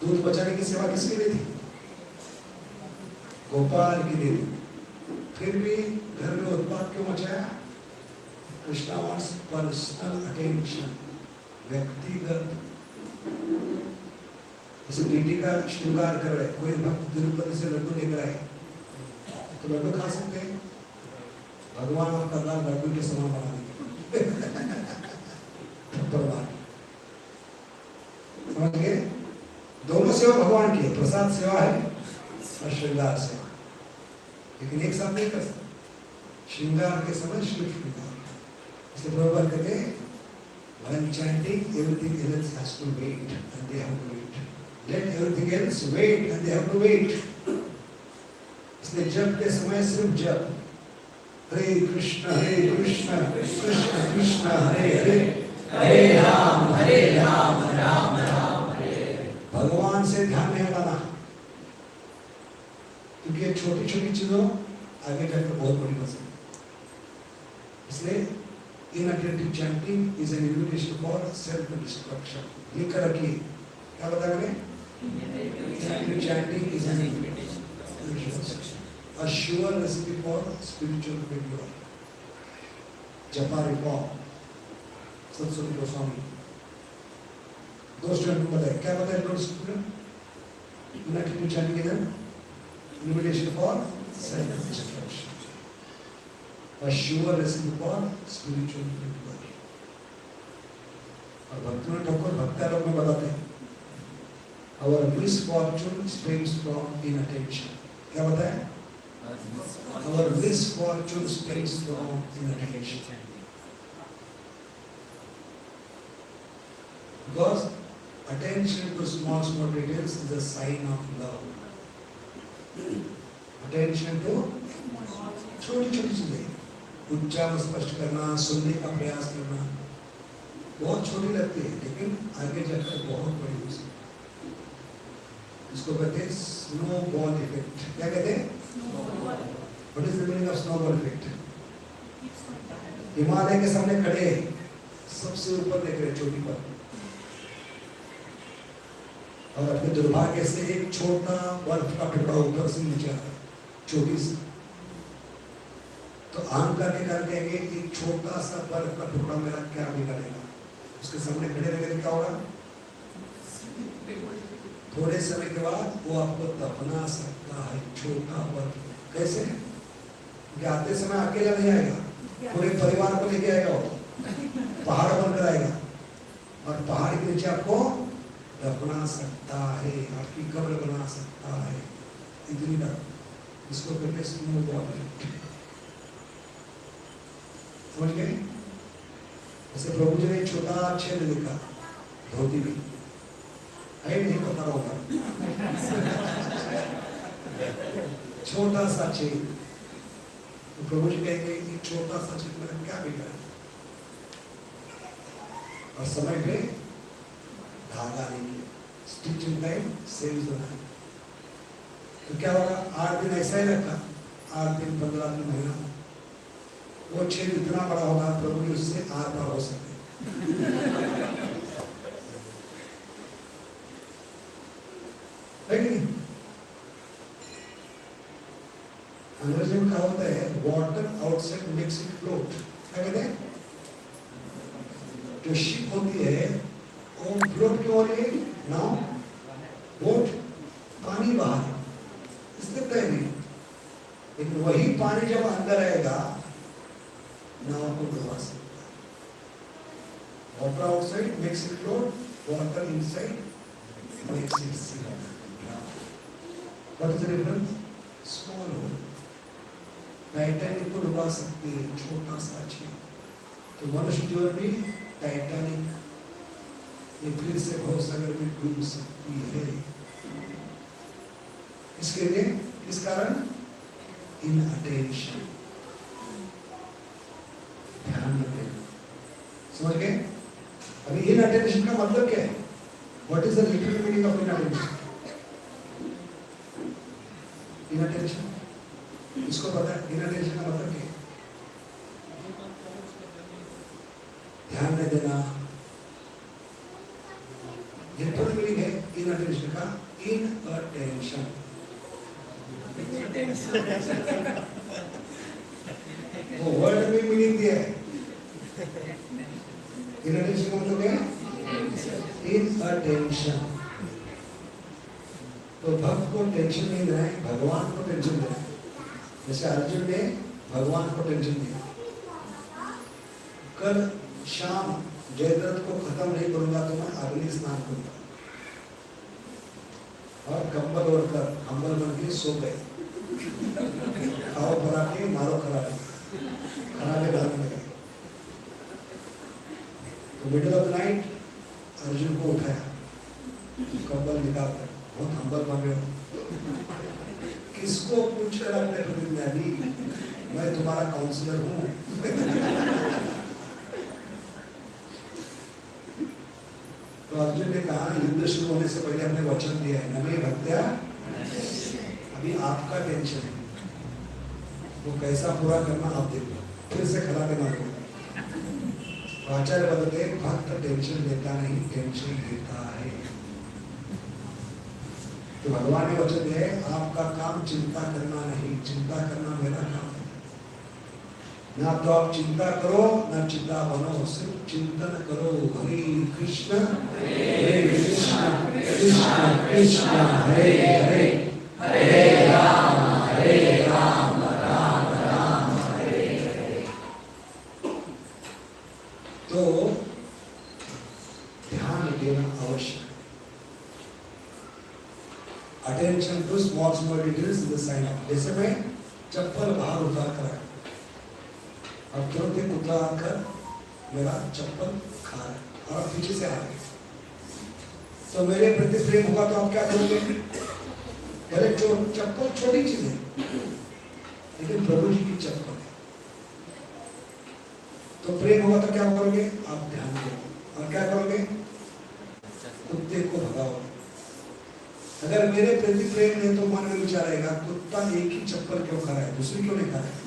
दूध बचाने की सेवा किसके लिए थी? गोपाल के लिए। फिर भी घर में उत्पात क्यों मचाया? कृष्णा wants personal attention, व्यक्तिगत। जैसे बेटी का श्रृंगार कर रहे, कोई भक्त तिरुपति से लड्डू लेकर आए तो लड्डू खा सकते हैं? भगवान आपका दान लड्डू के समान बना देंगे। समझ गए? दोनों सेवा भगवान की, प्रसाद सेवा है और श्रृंगार सेवा, लेकिन एक साथ नहीं कर सकते। श्रृंगार के समय शिव श्रृंगार, इसलिए प्रभुपाद कहते हैं when chanting everything else has to wait and they have to wait, let everything else wait and they have to wait। इसलिए जप के समय सिर्फ जप, हरे कृष्ण कृष्ण कृष्ण हरे हरे, हरे राम राम राम हरे हरे। भगवान से ध्यान नहीं हटाना, क्योंकि छोटी छोटी चीजों आगे जाकर बहुत बड़ी हो सकती। इसलिए inattentive chanting is an invitation for self-destruction। लिख कर रखिए, क्या बताया मैंने? Inattentive chanting is an invitation, a sure recipe for spiritual failure। जपा रिकॉर्ड सत्संग गोस्वामी 2 स्टूडेंट को बताया, क्या बताया 2 student? inattentive chanting is an Limitation for self-destruction. A sure recipe for spiritual failure. और भक्तों ने ठाकुर भक्तालोक में बताते हैं our misfortune springs from inattention. क्या बताया? Our misfortune springs from inattention. Because attention to small details is a sign of love. Attention to छोटी छोटी चीजें, उच्चारण स्पष्ट करना, सुनने का प्रयास करना, बहुत छोटी लगती है लेकिन आगे जाकर बहुत बड़ी हो सकती है। इसको कहते हैं स्नोबॉल इफेक्ट। क्या कहते हैं? What is the meaning of snowball effect? Himalaya के सामने खड़े सबसे ऊपर देख रहे चोटी पर, और अपने दुर्भाग्य से एक छोटा बर्फ का टुकड़ा ऊपर से नीचे आ रहा चोटी से, तो अहंकार के कारण कहेंगे एक छोटा सा बर्फ का टुकड़ा मेरा क्या बिगाड़ेगा। उसके सामने खड़े रहेंगे क्या होगा? थोड़े समय के बाद वो आपको दफना सकता है छोटा बर्फ। कैसे? आते समय अकेला नहीं आएगा, पूरे परिवार को लेके आएगा, वो पहाड़ बनकर आएगा और पहाड़ के नीचे आपको दफना सकता है, आपकी कब्र बना सकता है। इतनी डर, इसको कहते स्नोबॉल इफेक्ट। समझ गए? जैसे प्रभु जी ने छोटा छेद देखा धोती में, है नहीं पता होगा, छोटा सा छेद, तो प्रभु जी कहेंगे कि छोटा सा छेद मेरा क्या बिगड़ा, और समय पे धागा नहीं, stitching time saves the life. तो क्या होगा? 8 दिन ऐसा ही रखा, 8 दिन 15 दिन महीना, वो छेद इतना बड़ा होगा प्रभु जी उससे आर पार हो सके। अंग्रेजी में कहा होता है water outside makes it float. क्या कहते हैं? जो शिप होती है वो फ्लोट क्यों हो रही है? नाउ बोट पानी बाहर, इसलिए तय नहीं, लेकिन वही पानी जब अंदर आएगा नाव को डुबा सकता है। Water outside makes it float, water inside makes it sink. What is the difference? Small hole Titanic को डुबा सकती है, छोटा सा छेद। तो मनुष्य जीवन भी टाइटैनिक ये फिर से भवसागर में डूब सकती है। इसके लिए किस कारण? इनअटेंशन। ध्यान रखें। समझ गए? अभी इनअटेंशन का मतलब क्या है? What is the literal meaning of inattention? Inattention इसको पता है? इनअटेंशन का मतलब क्या है? ध्यान न देना। लिटरल मीनिंग है इनअटेंशन का इनअटेंशन। वो वर्ड में मीनिंग दिया है। इनअटेंशन का मतलब क्या है? इनअटेंशन। तो भक्त को टेंशन नहीं देना है, भगवान को टेंशन देना है। जैसे अर्जुन ने भगवान को टेंशन दिया, कल शाम जयद्रथ को खत्म नहीं करूंगा तो मैं अग्नि स्नान करूंगा, और कंबल ओढ़कर कंबल बन के सो गए। खाओ पराठे, मारो खराटे, खराटे डालने लगे। तो middle of the night Arjun को उठाया, कंबल निकालकर, बहुत हम्बल बन रहे हो, किसको पूछ रहे अपने प्रतिज्ञानी, मैं तुम्हारा काउंसलर हूँ। तो अर्जुन ने कहा युद्ध शुरू होने से पहले हमने वचन दिया है, नमे भक्त्या, अभी आपका टेंशन है, वो कैसा पूरा करना आप देखो, फिर से खड़ा करना हो। आचार्य बदलते भक्त टेंशन लेता नहीं, टेंशन लेता है। तो भगवान ने वचन दिया है, आपका काम चिंता करना नहीं, चिंता करना मेरा काम है। ना तो आप चिंता करो ना चिंता बनो, सिर्फ चिंतन करो। हरे कृष्ण कृष्ण कृष्ण हरे हरे, हरे राम राम राम हरे हरे। तो ध्यान देना आवश्यक। Attention to small small details in the sign of. जैसे मैं चप्पल बाहर उतार कर आया, अब तुरंत एक कुत्ता आकर मेरा चप्पल खा रहा है और पीछे से आ रहे, तो मेरे प्रति प्रेम होगा तो आप क्या करोगे? पहले चप्पल छोटी चीज है, लेकिन प्रभु जी की चप्पल है, तो प्रेम होगा तो क्या करोगे? आप ध्यान करोगे और क्या करोगे? कुत्ते को भगाओगे। अगर मेरे प्रति प्रेम नहीं तो मन में विचार आएगा, कुत्ता एक ही चप्पल क्यों खा रहा है, दूसरी क्यों नहीं खा रहा है?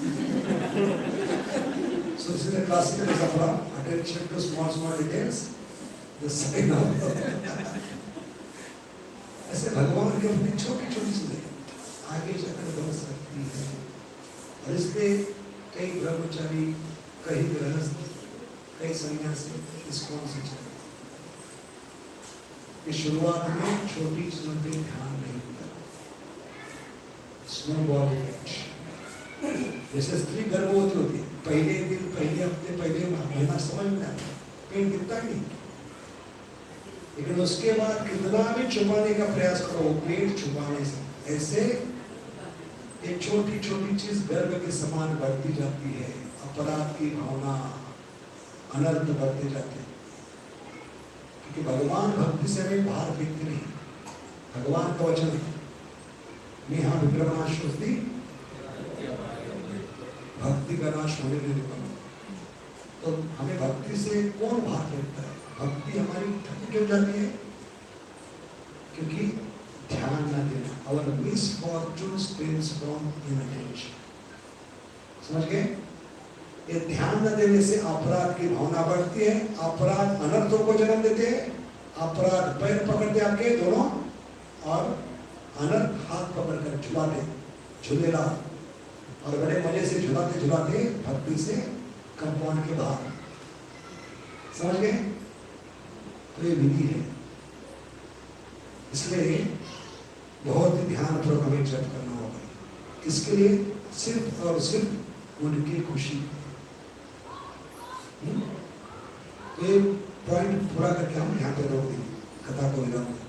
So this is a classical example. Attention to small details. The sign of ऐसे भगवान के अपनी छोटी छोटी चीजें आगे जाकर बढ़ सकती है, और इसलिए कई ब्रह्मचारी, कई गृहस्थ, कई सन्यासी इसको से चले। इस शुरुआत में छोटी चीजों पे ध्यान नहीं दिया, स्नोबॉल इफेक्ट। जैसे स्त्री गर्भवती होती है, पहले दिन, पहले हफ्ते, पहले महीना समझ में आता है, पेट दिखता नहीं, लेकिन उसके बाद कितना भी छुपाने का प्रयास करो, पेट छुपाने से ऐसे एक छोटी छोटी चीज गर्भ के समान बढ़ती जाती है। अपराध की भावना, अनर्थ बढ़ते जाते हैं, क्योंकि भगवान भक्ति से हमें बाहर फेंकते नहीं। भगवान का वचन है, मैं यहाँ विक्रमनाश होती भक्ति का नाश होने नहीं देता। तो हमें भक्ति से कौन बाहर फेंकता है? भक्ति हमारी थक क्यों जाती है? क्योंकि ध्यान न देना। Our misfortune stems from inattention. समझ गए? ये ध्यान न देने से अपराध की भावना बढ़ती है, अपराध अनर्थों को जन्म देते हैं, अपराध पैर पकड़ते आपके दोनों, और अनर्थ हाथ पकड़कर झुलाते, झूलेला, और बड़े मजे से झुलाते झुलाते भक्ति से कंपाउंड के बाहर। समझ गए? तो ये विधि है, इसलिए बहुत ही ध्यान पूर्वक हमें जप करना होगा। इसके लिए सिर्फ और सिर्फ उनकी खुशी। तो ये पॉइंट पूरा करके हम यहाँ पे रोक देंगे, कथा को विराम देंगे।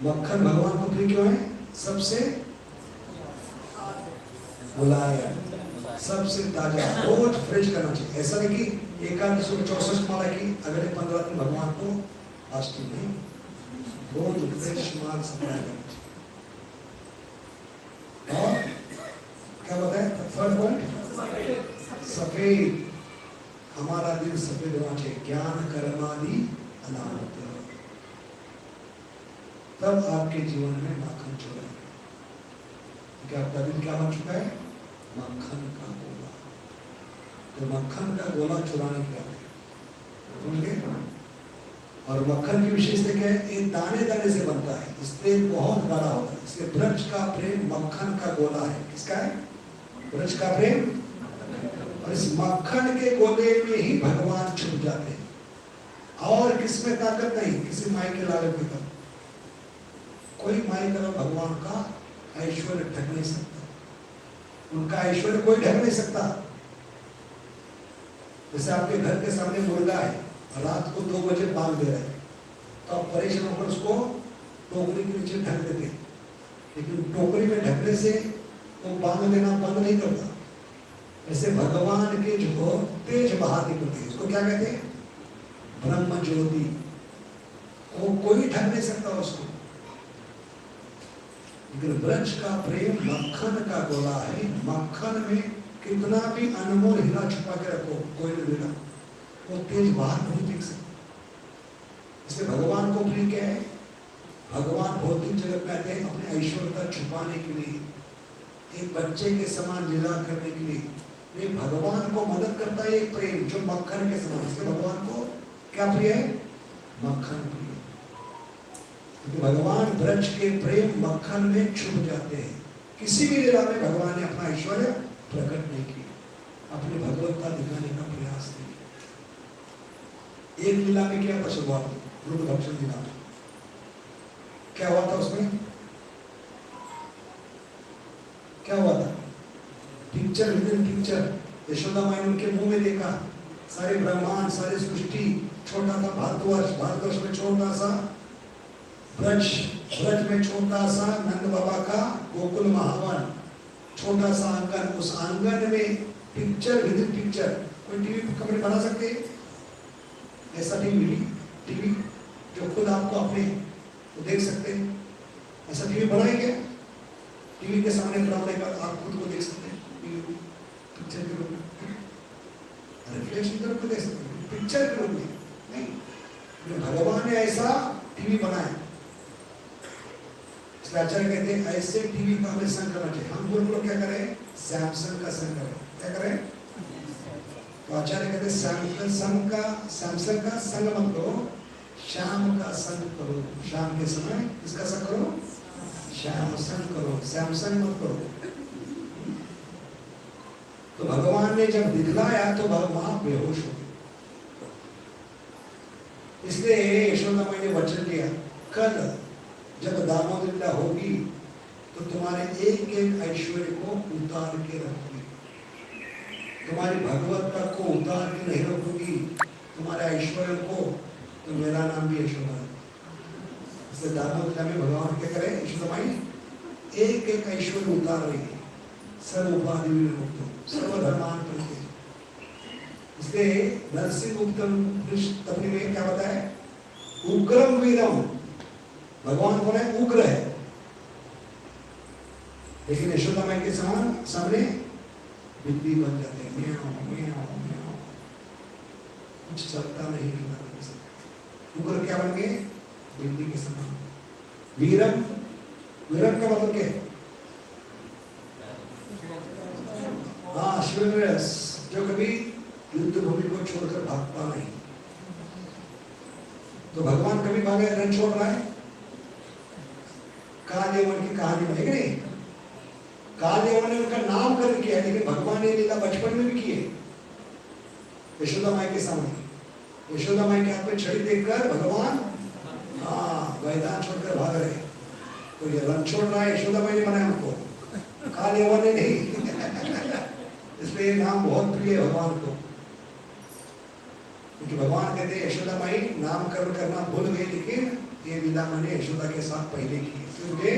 मक्खन भगवान को प्रिय क्यों है? सबसे मुलायम, सबसे ताजा, रोज फ्रेश करना चाहिए। ऐसा नहीं कि एकादशी में 64 माला की, अगले 15 दिन भगवान को फास्टिंग नहीं, रोज फ्रेश माल सप्लाई करना चाहिए। और क्या बताए? थर्ड पॉइंट, सफेद, हमारा दिल सफेद होना चाहिए, ज्ञान कर्मादि अनाहत, तब आपके जीवन में माखन चुरा। क्या आपका दिल क्या बन चुका है? मक्खन का गोला। तो मक्खन का गोला चुराने क्या है? और मक्खन की विशेषता क्या है? ये दाने दाने से बनता है, इसलिए बहुत बड़ा होता है। इसलिए ब्रज का प्रेम मक्खन का गोला है। किसका है? ब्रज का प्रेम। और इस मक्खन के गोले में ही भगवान छुप जाते हैं, और किसमें ताकत नहीं, किसी माई के लालच में ताकत। कोई माई का भगवान का ऐश्वर्य ढक नहीं सकता, उनका ऐश्वर्य कोई ढक नहीं सकता। जैसे आपके घर के सामने मुर्गा है, रात को 2 बजे बांध दे रहे हैं, तो आप परेशान होकर उसको टोकरी के नीचे ढक देते हैं, लेकिन टोकरी में ढकने से वो बांध देना बंद नहीं करता। ऐसे भगवान के जो तेज बाहर निकलती है, उसको क्या कहते हैं? ब्रह्म ज्योति। वो कोई ढक नहीं सकता उसको। लेकिन ब्रज का प्रेम मक्खन का गोला है, मक्खन में कितना भी अनमोल हीरा छुपा के रखो, कोई नहीं देगा, वो तेज बाहर नहीं दिख सकता। इसलिए भगवान को प्रिय क्या है? भगवान भौतिक जगत में आते हैं अपने ऐश्वर्यता छुपाने के लिए, एक बच्चे के समान लीला करने के लिए। ये भगवान को मदद करता है एक प्रेम जो मक्खन के समान। इसलिए भगवान को क्या प्रिय है? मक्खन प्रिय। क्योंकि भगवान ब्रज के प्रेम मक्खन में छुप जाते हैं। किसी भी लीला में भगवान ने अपना ऐश्वर्य प्रकट नहीं किया, अपनी भगवत्ता दिखाने का प्रयास नहीं किया। एक लीला में क्या था? शुरुआत रुद्र भक्षण लीला में क्या हुआ था? उसमें पिक्चर विद पिक्चर। यशोदा माई ने उनके मुंह में देखा सारे ब्रह्मांड, सारी सृष्टि, छोटा सा भारतवर्ष में छोटा सा ब्रज में छोटा सा नंद बाबा का गोकुल महावन, छोटा सा आंगन, उस आंगन में पिक्चर विद पिक्चर। कोई टीवी कमरे बना सकते हैं ऐसा? टीवी जो खुद आपको अपने तो देख सकते हैं, ऐसा टीवी बनाएंगे? टीवी के सामने खड़ा होने पर आप खुद को देख सकते हैं पिक्चर के रूप में, रिफ्लेक्शन के रूप में देख सकते हैं, पिक्चर के रूप में नहीं। भगवान ने ऐसा टीवी बनाया। आचार्य कहते हैं ऐसे टीवी का हमें संग करना चाहिए। हम लोग क्या करें? सैमसंग का संग करें। क्या करें? तो आचार्य कहते हैं सैमसंग का संग मत करो, श्याम का संग करो। शाम के समय किसका संग करो? श्याम संग करो, सैमसंग मत करो। तो भगवान ने जब दिखलाया तो वहां बेहोश हो गए। इसलिए यशोदा माई ने वचन दिया, कल जब दामोदर लीला होगी तो तुम्हारे एक एक ऐश्वर्य को उतार के रखूंगी, तुम्हारी भगवत्ता को उतार के नहीं रखूंगी, तुम्हारे ऐश्वर्य को। तो मेरा नाम भी यशोदा है। इसलिए दामोदर लीला में भगवान क्या करे? यशोदा माई एक एक ऐश्वर्य उतार रही है, सर्व उपाधि मुक्त, सर्वधर्मान प्रति। इसलिए नरसिंह तपनी में क्या बताया? उग्रम वीरम। भगवान कौन है? उग्र है। लेकिन यशोदा माई के समान सामने बिल्ली बन जाते हैं, म्याऊं म्याऊं म्याऊं, कुछ चलता नहीं। उग्र क्या बन गए? बिल्ली के समान। वीरम, वीरम का मतलब क्या है? हाँ, शिवरस, जो कभी युद्ध भूमि को छोड़कर भागता नहीं। तो भगवान कभी भागे? रण छोड़ रहा है? कालदेवन की कहानी में है कि नहीं? कालदेवन ने उनका नामकरण किया, लेकिन भगवान ने लीला बचपन में भी किए यशोदा माई के सामने। यशोदा माई के हाथ में छड़ी देखकर भगवान मैदान छोड़कर भाग रहे। तो ये रण छोड़ रहा है, यशोदा माई ने बनाया उनको, कालदेवन ने नहीं। इसलिए नाम बहुत प्रिय है भगवान को, क्योंकि भगवान कहते हैं यशोदा माई नामकरण करना भूल गई, लेकिन ये लीला मैंने यशोदा के साथ पहले की, इसलिए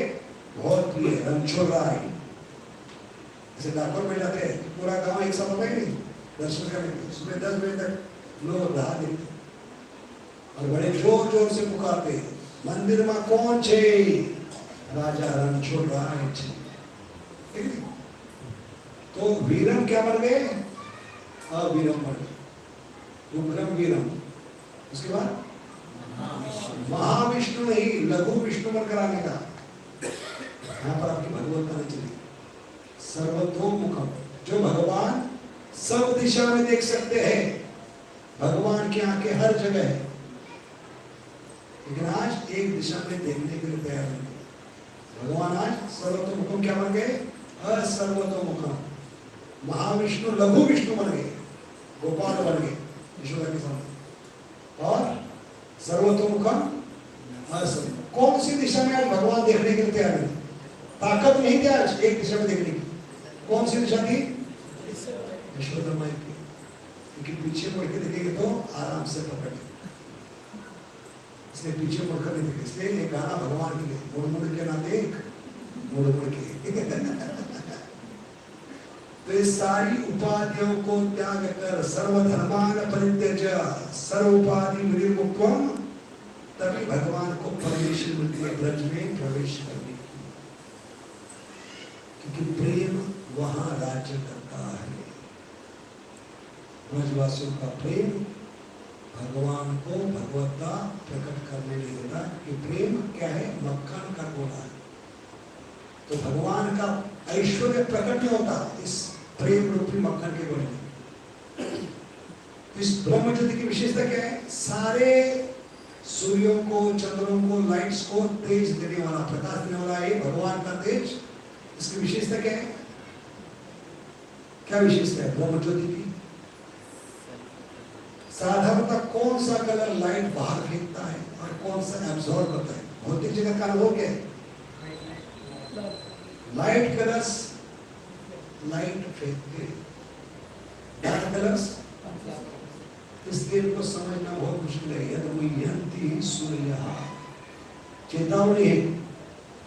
बहुत प्रिय है। रण छोड़ रहा है। जैसे डाकोर में जाते हैं, पूरा गांव एक साथ होता ही नहीं दर्शन करने। सुबह 10 बजे तक लोग राह देखते और बड़े जोर जोर से पुकारते, मंदिर में कौन छे? राजा रण छोड़ रहा है। तो वीरम क्या बन गए? अवीरम बन गए। उग्रम वीरम। उसके बाद महाविष्णु नहीं, लघु विष्णु बनकर आने का। यहाँ पर आपकी भगवत्ता नहीं चली। सर्वतोमुखम, जो भगवान सब दिशा में देख सकते हैं। भगवान की आंखें हर जगह है, लेकिन आज एक दिशा में देखने के लिए तैयार नहीं। भगवान आज सर्वतोमुखम क्या बन गए? असर्वतोमुखम। महाविष्णु लघु विष्णु बन गए, गोपाल बन गए यशोदा के सामने। और सर्वतोमुखम असर्व। कौन सी दिशा में आज भगवान देखने के लिए तैयार नहीं? ताकत नहीं थी आज एक दिशा में देखने की। कौन सी दिशा थी? यशोदा माई की। क्योंकि पीछे मुड़ के देखेंगे तो आराम से पकड़, इसलिए पीछे मुड़कर नहीं देखे। इसलिए ये गाना भगवान के लिए, मुड़ मुड़ के ना देख, मुड़ मुड़ के। तो इस सारी उपाधियों को त्याग कर सर्वधर्मान परित्यज्य सर्व उपाधि विनिर्मुक्तम, तभी भगवान को परमेश्वर मिलती है ब्रज में प्रवेश करने की। क्योंकि प्रेम वहां राज्य करता है। ब्रजवासियों का प्रेम भगवान को भगवत्ता प्रकट करने नहीं देता। कि प्रेम क्या है? मक्खन का गोला है। तो भगवान का ऐश्वर्य प्रकट नहीं होता इस प्रेम रूपी मक्खन के गोले में। इस ब्रह्म ज्योति की विशेषता क्या है? सारे सूर्यों को, चंद्रों को, लाइट्स को तेज देने वाला, प्रकाश देने वाला है भगवान का तेज। इसकी विशेषता क्या है? क्या विशेषता है ब्रह्म ज्योति की? साधारणतः कौन सा कलर लाइट बाहर फेंकता है और कौन सा एब्जॉर्ब करता है? भौतिक जगत का अनुभव क्या है? लाइट कलर्स लाइट फेंकते डार्क कलर्स, इसलिए इनको समझना बहुत मुश्किल है। यद्मुह्यन्ति सूर्यः, चेतावनी है,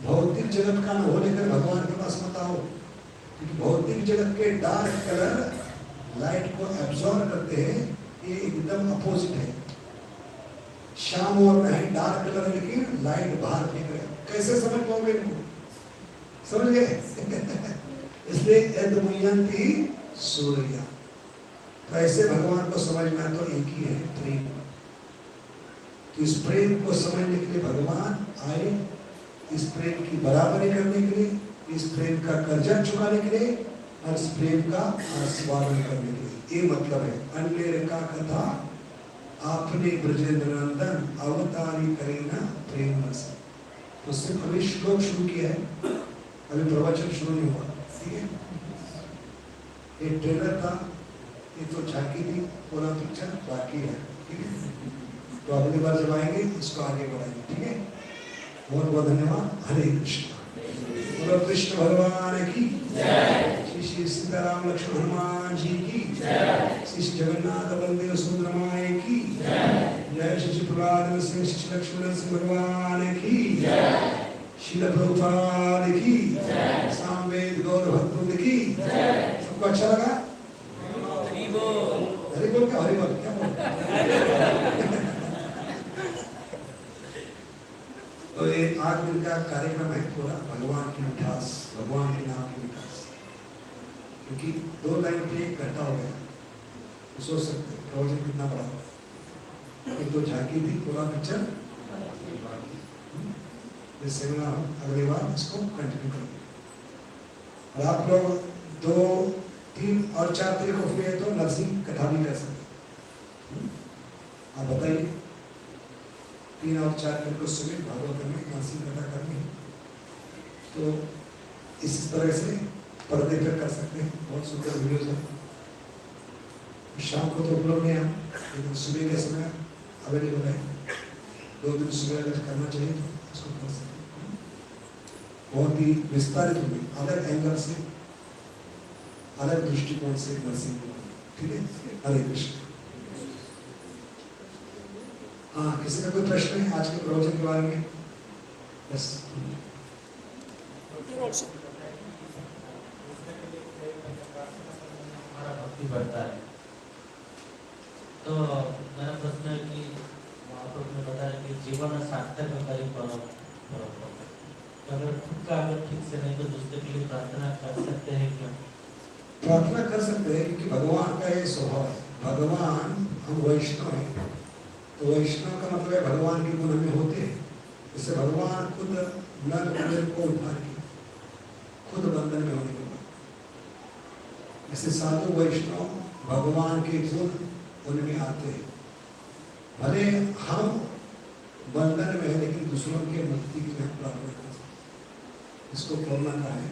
भौतिक जगत का न हो लेकर भगवान के पास मत आओ, क्योंकि भौतिक जगत के डार्क कलर लाइट को एब्जॉर्ब करते हैं, ये एकदम अपोजिट है। शाम और नहीं डार्क कलर लेकिन लाइट बाहर फेंक रहे, कैसे समझ पाओगे इनको? समझ गए? इसलिए यद्मुह्यन्ति सूर्यः, तो ऐसे भगवान को समझना तो एक ही है, प्रेम। तो इस प्रेम को समझने के लिए भगवान आए, इस प्रेम की बराबरी करने के लिए, इस प्रेम का कर्जा चुकाने के लिए और इस प्रेम का आस्वादन करने के लिए। ये मतलब है अन्य का कथा आपने ब्रजेंद्र नंदन अवतारी करेना प्रेम रस। तो सिर्फ अभी श्लोक शुरू किया है, अभी प्रवचन शुरू नहीं हुआ, ठीक है? ये ट्रेलर था, ये तो झांकी थी, पूरा पिक्चर बाकी है, ठीक है? तो अगली बार जब आएंगे इसको आगे बढ़ाएंगे, ठीक है? बहुत बहुत धन्यवाद। हरे कृष्ण। बोलो कृष्ण भगवान की जय, श्री श्री सीताराम लक्ष्मण हनुमान जी की जय, श्री श्री जगन्नाथ बलदेव सुभद्रा माई की जय, जय श्री श्री प्रहलाद सिंह श्री लक्ष्मण सिंह भगवान की जय, श्रील प्रभुपाद की जय, सामवेद गौर भक्तवृंद की जय। सबको अच्छा लगा? हरि बोल क्या? हरि बोल क्या बोल? तो ये 8 दिन का कार्यक्रम है पूरा, भगवान की मिठास, भगवान के नाम की मिठास। क्योंकि 2 लाइन पे एक घंटा हो गया, तो सोच सकते हैं प्रवचन कितना बड़ा हो। एक तो झांकी थी, पूरा पिक्चर, इस सेमिनार अगली बार इसको कंटिन्यू करेंगे। और आप लोग 2, 3 और 4 तारीख को फ्री है तो नरसिंह कथा भी कर सकते। आप बताइए, 3 और 4 तारीख को सुबह भागवत में नरसिंह कथा करनी है, तो इस तरह से पर्दे पर कर सकते हैं। बहुत सुंदर वीडियोज है। शाम को तो उपलब्ध नहीं है, लेकिन सुबह के समय अवेलेबल है। 2 दिन सुबह अगर करना चाहिए तो इसको कर सकते हैं। बहुत ही विस्तारित होगी, अलग एंगल से, अलग दृष्टिकोण से नरसिंह, ठीक है? हरे कृष्ण। हाँ, किसी का कोई प्रश्न है आज के प्रवचन के बारे में? बस हमारा भक्ति बढ़ता है। तो मेरा प्रश्न है कि महाप्रभु ने बताया कि जीवन सार्थक करीब अगर खुद का अगर ठीक से नहीं तो दूसरे के लिए प्रार्थना कर सकते हैं क्या? प्रार्थना कर सकते हैं, क्योंकि भगवान का ये स्वभाव है। भगवान, हम वैष्णव हैं, तो वैष्णव का मतलब है भगवान के गुण हमें होते हैं। इससे भगवान खुद नर नारायण को उठा के खुद बंधन में होने के बाद, ऐसे साधु वैष्णव भगवान के गुण उनमें आते हैं। भले हम बंधन में है, लेकिन दूसरों के मुक्ति की हम प्रार्थना कर सकते हैं। इसको करुणा कहा है।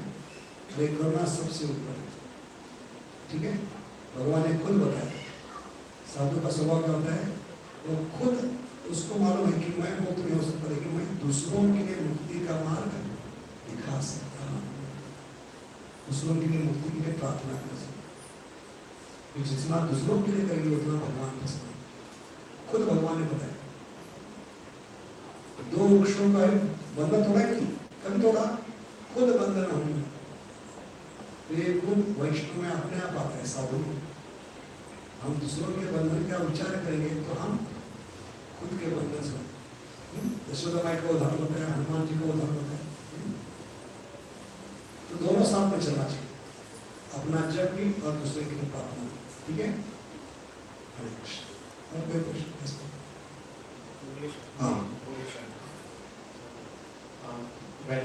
वे करुणा सबसे ऊपर है, ठीक है? भगवान ने खुद बताया, साधु का स्वभाव क्या होता है, वो खुद उसको मालूम है कि मैं मुक्त नहीं हो सकता, लेकिन मैं दूसरों के लिए मुक्ति का मार्ग दिखा सकता हूँ, दूसरों के लिए मुक्ति के लिए प्रार्थना कर सकता हूँ। जितना दूसरों के लिए करेंगे उतना भगवान पसंद है। खुद भगवान ने बताया। 2 वृक्षों का बंधन तोड़ा नहीं, कभी तोड़ा, खुद बंधन होंगे। ये गुण वैष्णव में अपने आप आता है। साधु हम दूसरों के बंधन का विचार करेंगे तो हम खुद के बंधन से, यशोदा माई का उदाहरण होता है, हनुमान जी का उदाहरण होता है। तो दोनों साथ में चलना चाहिए, अपना जप भी और दूसरे के लिए प्रार्थना, ठीक है? हरे कृष्ण। और कोई प्रश्न? हाँ, when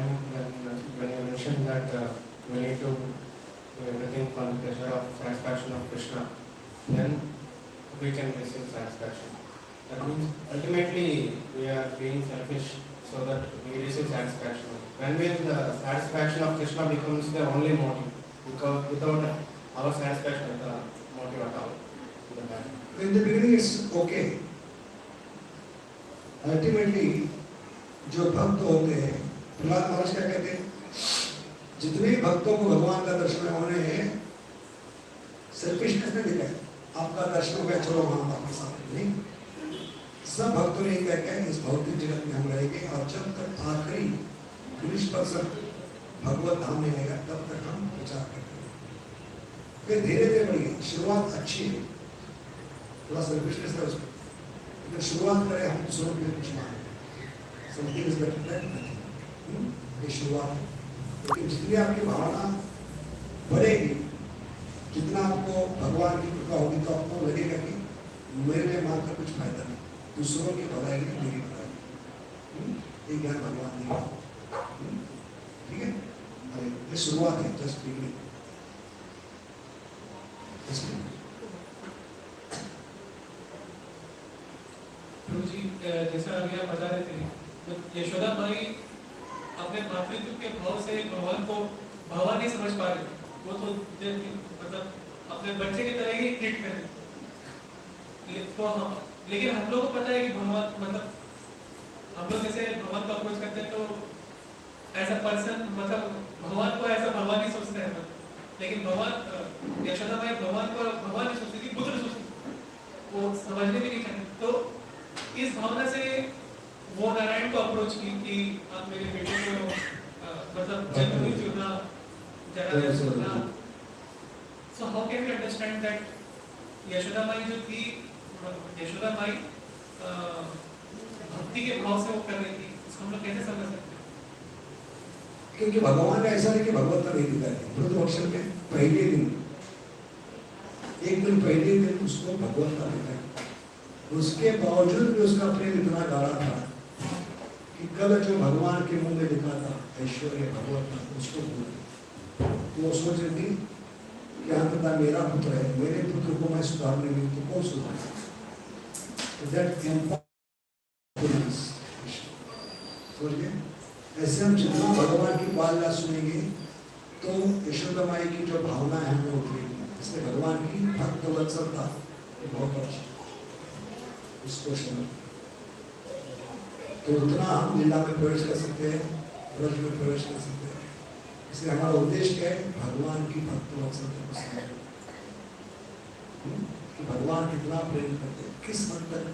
you mentioned that we need to do everything for the pleasure of satisfaction of Krishna, then we can receive satisfaction. That means ultimately we are being selfish so that we receive satisfaction. When will the satisfaction of Krishna becomes the only motive? Because without our satisfaction is the motive at all. in the beginning it's okay. Ultimately जो भक्त होते हैं, प्रहलाद महाराज क्या कहते हैं, जितने भी भक्तों को भगवान का दर्शन है उन्हें सेल्फिशनेस ने दिखा है, आपका दर्शन हो गया चलो वहां वापस आ गए, नहीं। सब भक्तों ने क्या क्या इस भौतिक जगत में हम रहेंगे और जब तक आखिरी फिनिश पर्सन भगवत धाम में आएगा तब तक हम विचार करते हैं। फिर धीरे धीरे बढ़िए, शुरुआत अच्छी है, थोड़ा सेल्फिशनेस है उसमें, लेकिन शुरुआत करें हम दूसरों के लिए कुछ मांगे, something is better than nothing, ये शुरुआत है। लेकिन जितनी आपकी भावना बढ़ेगी, जितना आपको भगवान की कृपा होगी, तो आपको लगेगा कि मेरे लिए मानकर कुछ फायदा नहीं, दूसरों की भलाई की मेरी भलाई, ये ज्ञान भगवान देगा। ठीक है, अरे ये शुरुआत है, जस्ट बिगिनिंग। प्रभु जी, जैसा अभी आप बता रहे थे, तो यशोदा माई अपने मातृत्व के भाव से भगवान को भगवान नहीं समझ पा रहे, वो तो मतलब अपने बच्चे की तरह ही ट्रीट कर रहे। तो हम, लेकिन हम लोग को पता है कि भगवान मतलब हम लोग जैसे भगवान को अप्रोच करते हैं तो ऐसा पर्सन मतलब भगवान को ऐसा भगवान ही सोचते हैं, लेकिन भगवान यशोदा माई भगवान को भगवान नहीं सोचती थी, पुत्र सोचती, वो समझने भी नहीं चाहते। तो इस भावना से वो नारायण को अप्रोच की कि आप मेरे बेटे को मतलब जन्म हुई चुना जरा चुना। So how can we understand that Yashoda माई जो थी, यशोदा माई भक्ति के भाव से वो कर रही थी, इसको हम लोग कैसे समझ सकते हैं? क्योंकि भगवान ने ऐसा नहीं कि भगवत्ता नहीं दिखाई, बुद्धवर्षन के पहले दिन, एक दिन पहले दिन उसको भगवत्ता दिखाई, उसके बावजूद भी उसका प्रेम इतना गाढ़ा था कि कल जो भगवान के मुंह में दिखा था ऐश्वर्य भगवत्ता, उसको भूल वो सोच रही थी कि अंततः मेरा पुत्र है, मेरे पुत्र को मैं सुधारने में तो कौन सुधार, समझिए। ऐसे हम जितना भगवान की बाल सुनेंगे तो यशोदा माई की जो भावना है हमें उठेगी, इसलिए भगवान की भक्त वत्सलता बहुत अच्छी, उसको समझ तो उतना हम लीला में प्रवेश कर सकते हैं, व्रत में प्रवेश कर सकते हैं। इसलिए हमारा उद्देश्य क्या है, भगवान की भक्त वत्सलता को समझना, कि भगवान कितना प्रेम करते, किस हद तक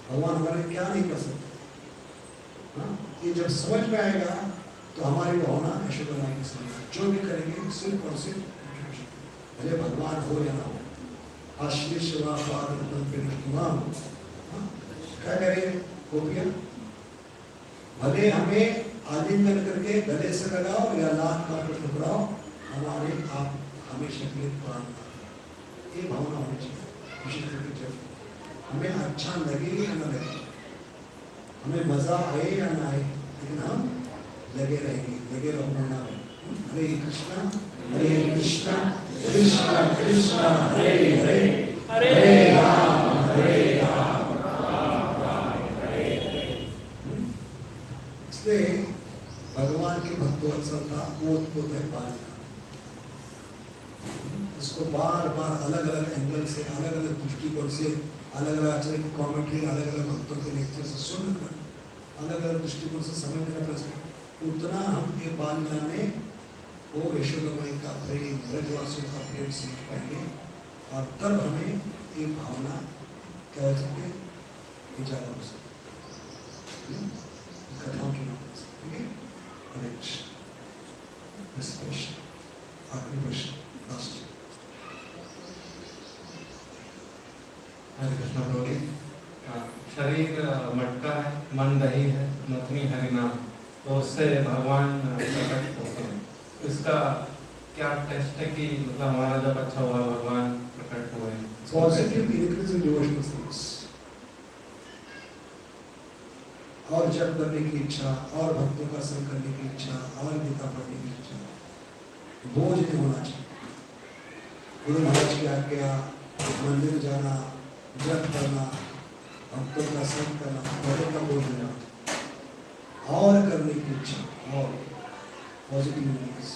भगवान हमारे क्या नहीं कर सकते। ये जब समझ में आएगा तो हमारी भावना यशोदा माई की समझ, जो भी करेंगे सिर्फ और सिर्फ भले भगवान हो या ना हो, आश्री शिवा क्या करें गोपियां, भले हमें आलिंगन करके गले से लगाओ या लात मार कर ठुकराओ, हमारे आप हमेशा के लिए प्राण, ये भावना होनी चाहिए। विशेष करके जब हमें अच्छा लगे या न लगे, हमें मजा आए या ना आए, लेकिन हम लगे रहेंगे, लगे रहो ना रहे। हरे कृष्णा कृष्णा कृष्णा हरे हरे, हरे राम इसलिए भगवान की भक्तवत्सलता ओतप्रोत है पालना, इसको बार बार अलग अलग एंगल से, अलग अलग दृष्टिकोण से, अलग अलग आचार्य की कॉमेंट्री, अलग अलग भक्तों के लेक्चर से सुनकर, अलग अलग दृष्टिकोण से समझने का उतना हम ये बालना में वो यशोदा माई का प्रेम, ब्रजवासियों का प्रेम सीख पाएंगे, और तब हमें ये भावना क्या हो सकती है, ज्यादा हो सकती है कथाओं की माध्यम से। ठीक है, आखिरी प्रश्न लास्ट। हरे कृष्ण प्रभु जी, शरीर मटका है, मन दही है, नथनी हरि नाम, तो उससे भगवान प्रकट होते हैं। इसका क्या टेस्ट है कि मतलब हमारा जब अच्छा हुआ भगवान प्रकट हुए? पॉजिटिव इंक्रीजिंग डिवोशनल सर्विस, और जप करने की इच्छा, और भक्तों का संग करने की इच्छा, और गीता पढ़ने की इच्छा, बोझ नहीं होना चाहिए। गुरु महाराज की आज्ञा, मंदिर जाना, जप करना, भक्तों का संग करना, भक्तों का बोझ लेना, और करने की इच्छा, और पॉजिटिव न्यूज,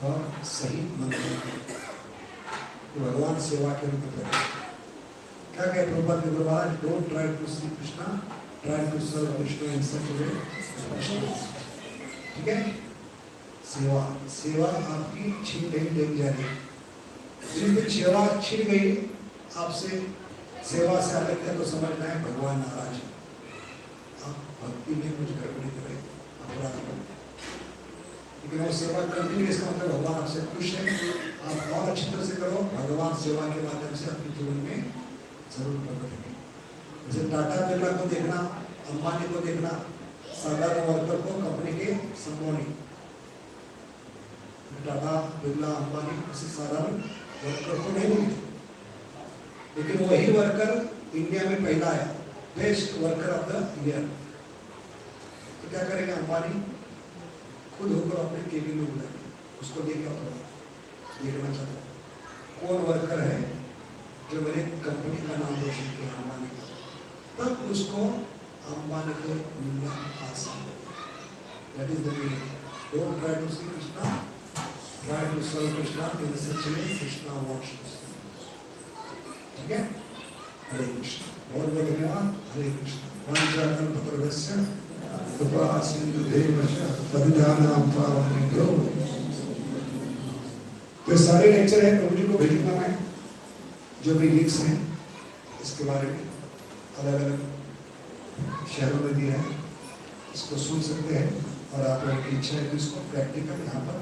और सही मन तो भगवान सेवा के रूप में क्या कहे प्रभुपाद के गुरु महाराज, don't try to see Krishna, try to serve Krishna in such way. ठीक है, सेवा सेवा आपकी छीन नहीं लेके जा रही। जिस दिन सेवा छिन गई आपसे, सेवा से अलग है, तो समझना है भगवान नाराज है। आप भक्ति में कुछ गड़बड़ी करें, अपराध करें, लेकिन वो सेवा कंटिन्यू, इसका मतलब भगवान आपसे खुश है। आप और अच्छी तरह से करो, भगवान सेवा के माध्यम से अपने जीवन में जरूर प्रकट होंगे। जैसे टाटा बिरला को देखना, अंबानी को देखना, साधारण वर्कर को कंपनी के संबोनी, टाटा बिरला अंबानी किसी साधारण वर्कर को नहीं मिलते, लेकिन वही वर्कर इंडिया में पहला आया, best worker of the year. तो क्या करेगा अंबानी? खुद होकर अपने केबिन में बुलाएंगे, उसको देखा देखना चाहता कौन वर्कर है जो मेरे कंपनी का नाम रोशन किया, अंबानी का, तब उसको अंबानी को मिलना आसान है। That is the meaning. Don't try to see Krishna, try to serve Krishna in such way Krishna wants to see. ठीक है? हरे कृष्ण। बहुत बहुत धन्यवाद। हरे कृष्ण। वाञ्छाकल्पतरुभ्यश्च कृपा सिन्धुभ्येव च पतितानां पावनेभ्यो। तो सारे लेक्चर है प्रभु जी को भेजना है, जो भी लिंक्स हैं इसके बारे में अलग अलग शहरों में दिया है, इसको सुन सकते हैं। और आप लोगों की इच्छा है तो इसको प्रैक्टिकल यहाँ पर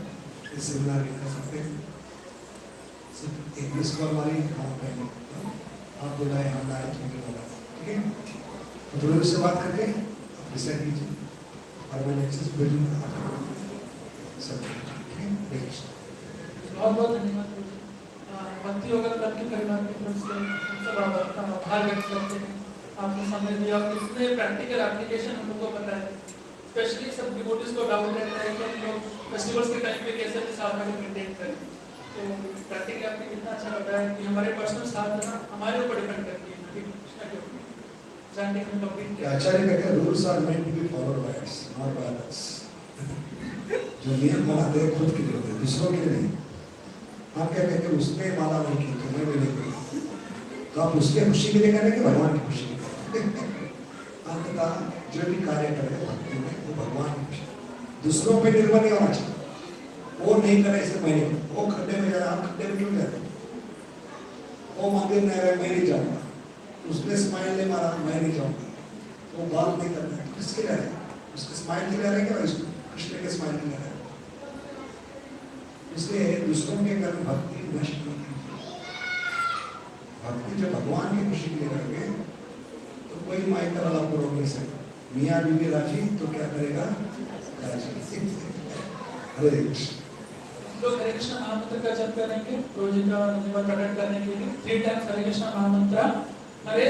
इस सेमिनार में कर सकते हैं। सिर्फ एक मिस कॉल वाली हम कहेंगे, आप बुलाए हम लाए, ठीक है? तो थोड़ी से बात करके आप डिसाइड कीजिए और मैं नेक्स्ट भेजूंगा सब, ठीक है? बहुत बहुत धन्यवाद। भक्ति योगा क्लब के परिवार की तरफ से सब आभार व्यक्त करते हैं। आपने समय दिया, इतने प्रैक्टिकल एप्लीकेशन हम लोग को पता है, स्पेशली सब डिवोटीज को डाउट रहता है कि हम लोग फेस्टिवल्स के टाइम पे कैसे साथ में मेंटेन करें। तो प्रैक्टिकल आपने कितना अच्छा बताया कि हमारे पर्सनल साथ देना हमारे ऊपर डिपेंड करती है कि कृष्णा के ऊपर। आचार्य कहते हैं rules are meant to be followed by us, not by others. जो नियम बनाते हैं खुद के लिए होते हैं, दूसरों के लिए नहीं। आप क्या कहते हैं उसने माला नहीं की तो मैं भी नहीं करूँ, तो आप उसके खुशी के लिए करेंगे, भगवान की खुशी के लिए। अंततः जो भी कार्य करें भक्ति में वो भगवान की खुशी, दूसरों पे निर्भर नहीं होना चाहिए। वो नहीं करे इसे मैं नहीं, वो खड्डे में जा रहा, आप खड्डे में क्यों जा रहे? वो मंदिर में रहे, मैं नहीं जाऊँगा, उसने स्माइल नहीं मारा, मैं नहीं जाऊँगा, वो बात नहीं करना है, किसके लिए रहे? उसके स्माइल के लिए रहेगा, कृष्ण के स्माइल के लिए रहेगा। इसलिए दूसरों के कर्म भक्ति नष्ट नहीं कीजिए। भक्ति जो भगवान की खुशी के लिए करेंगे तो कोई माइका वाला आपको रोक नहीं सकता। मियाँ बीवी राजी तो क्या करेगा? राजी। हरे कृष्ण। लोग हरे कृष्ण महामंत्र का जप करेंगे, रोज का धन्यवाद प्रकट करने के लिए 3 टाइम्स हरे कृष्ण महामंत्र। हरे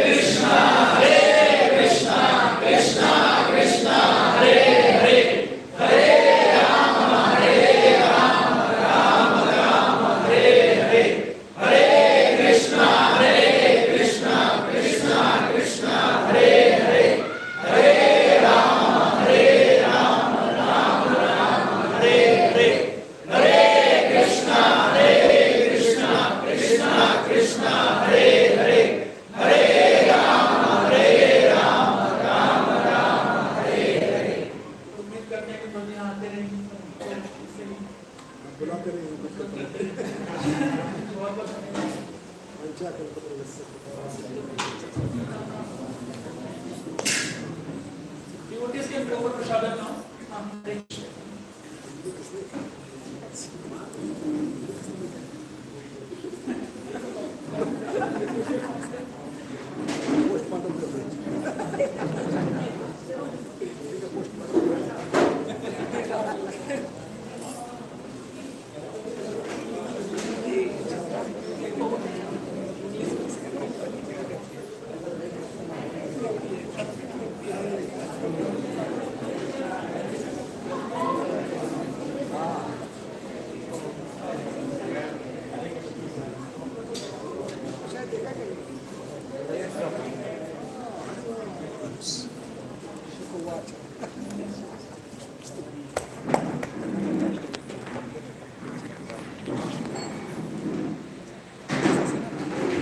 कृष्णा कृष्णा कृष्णा हरे हरे, हरे राम राम राम हरे हरे, हरे कृष्णा कृष्णा कृष्णा हरे हरे, हरे राम राम राम हरे हरे, हरे कृष्णा कृष्णा हरे हरे, हरे राम राम हरे हरे। उम्मीद करते हैं कि प्रभु यहाँ आते रहेंगे। बहुत बहुत डिवोटीज के ऊपर प्रसादन नाम। हरे कृष्ण।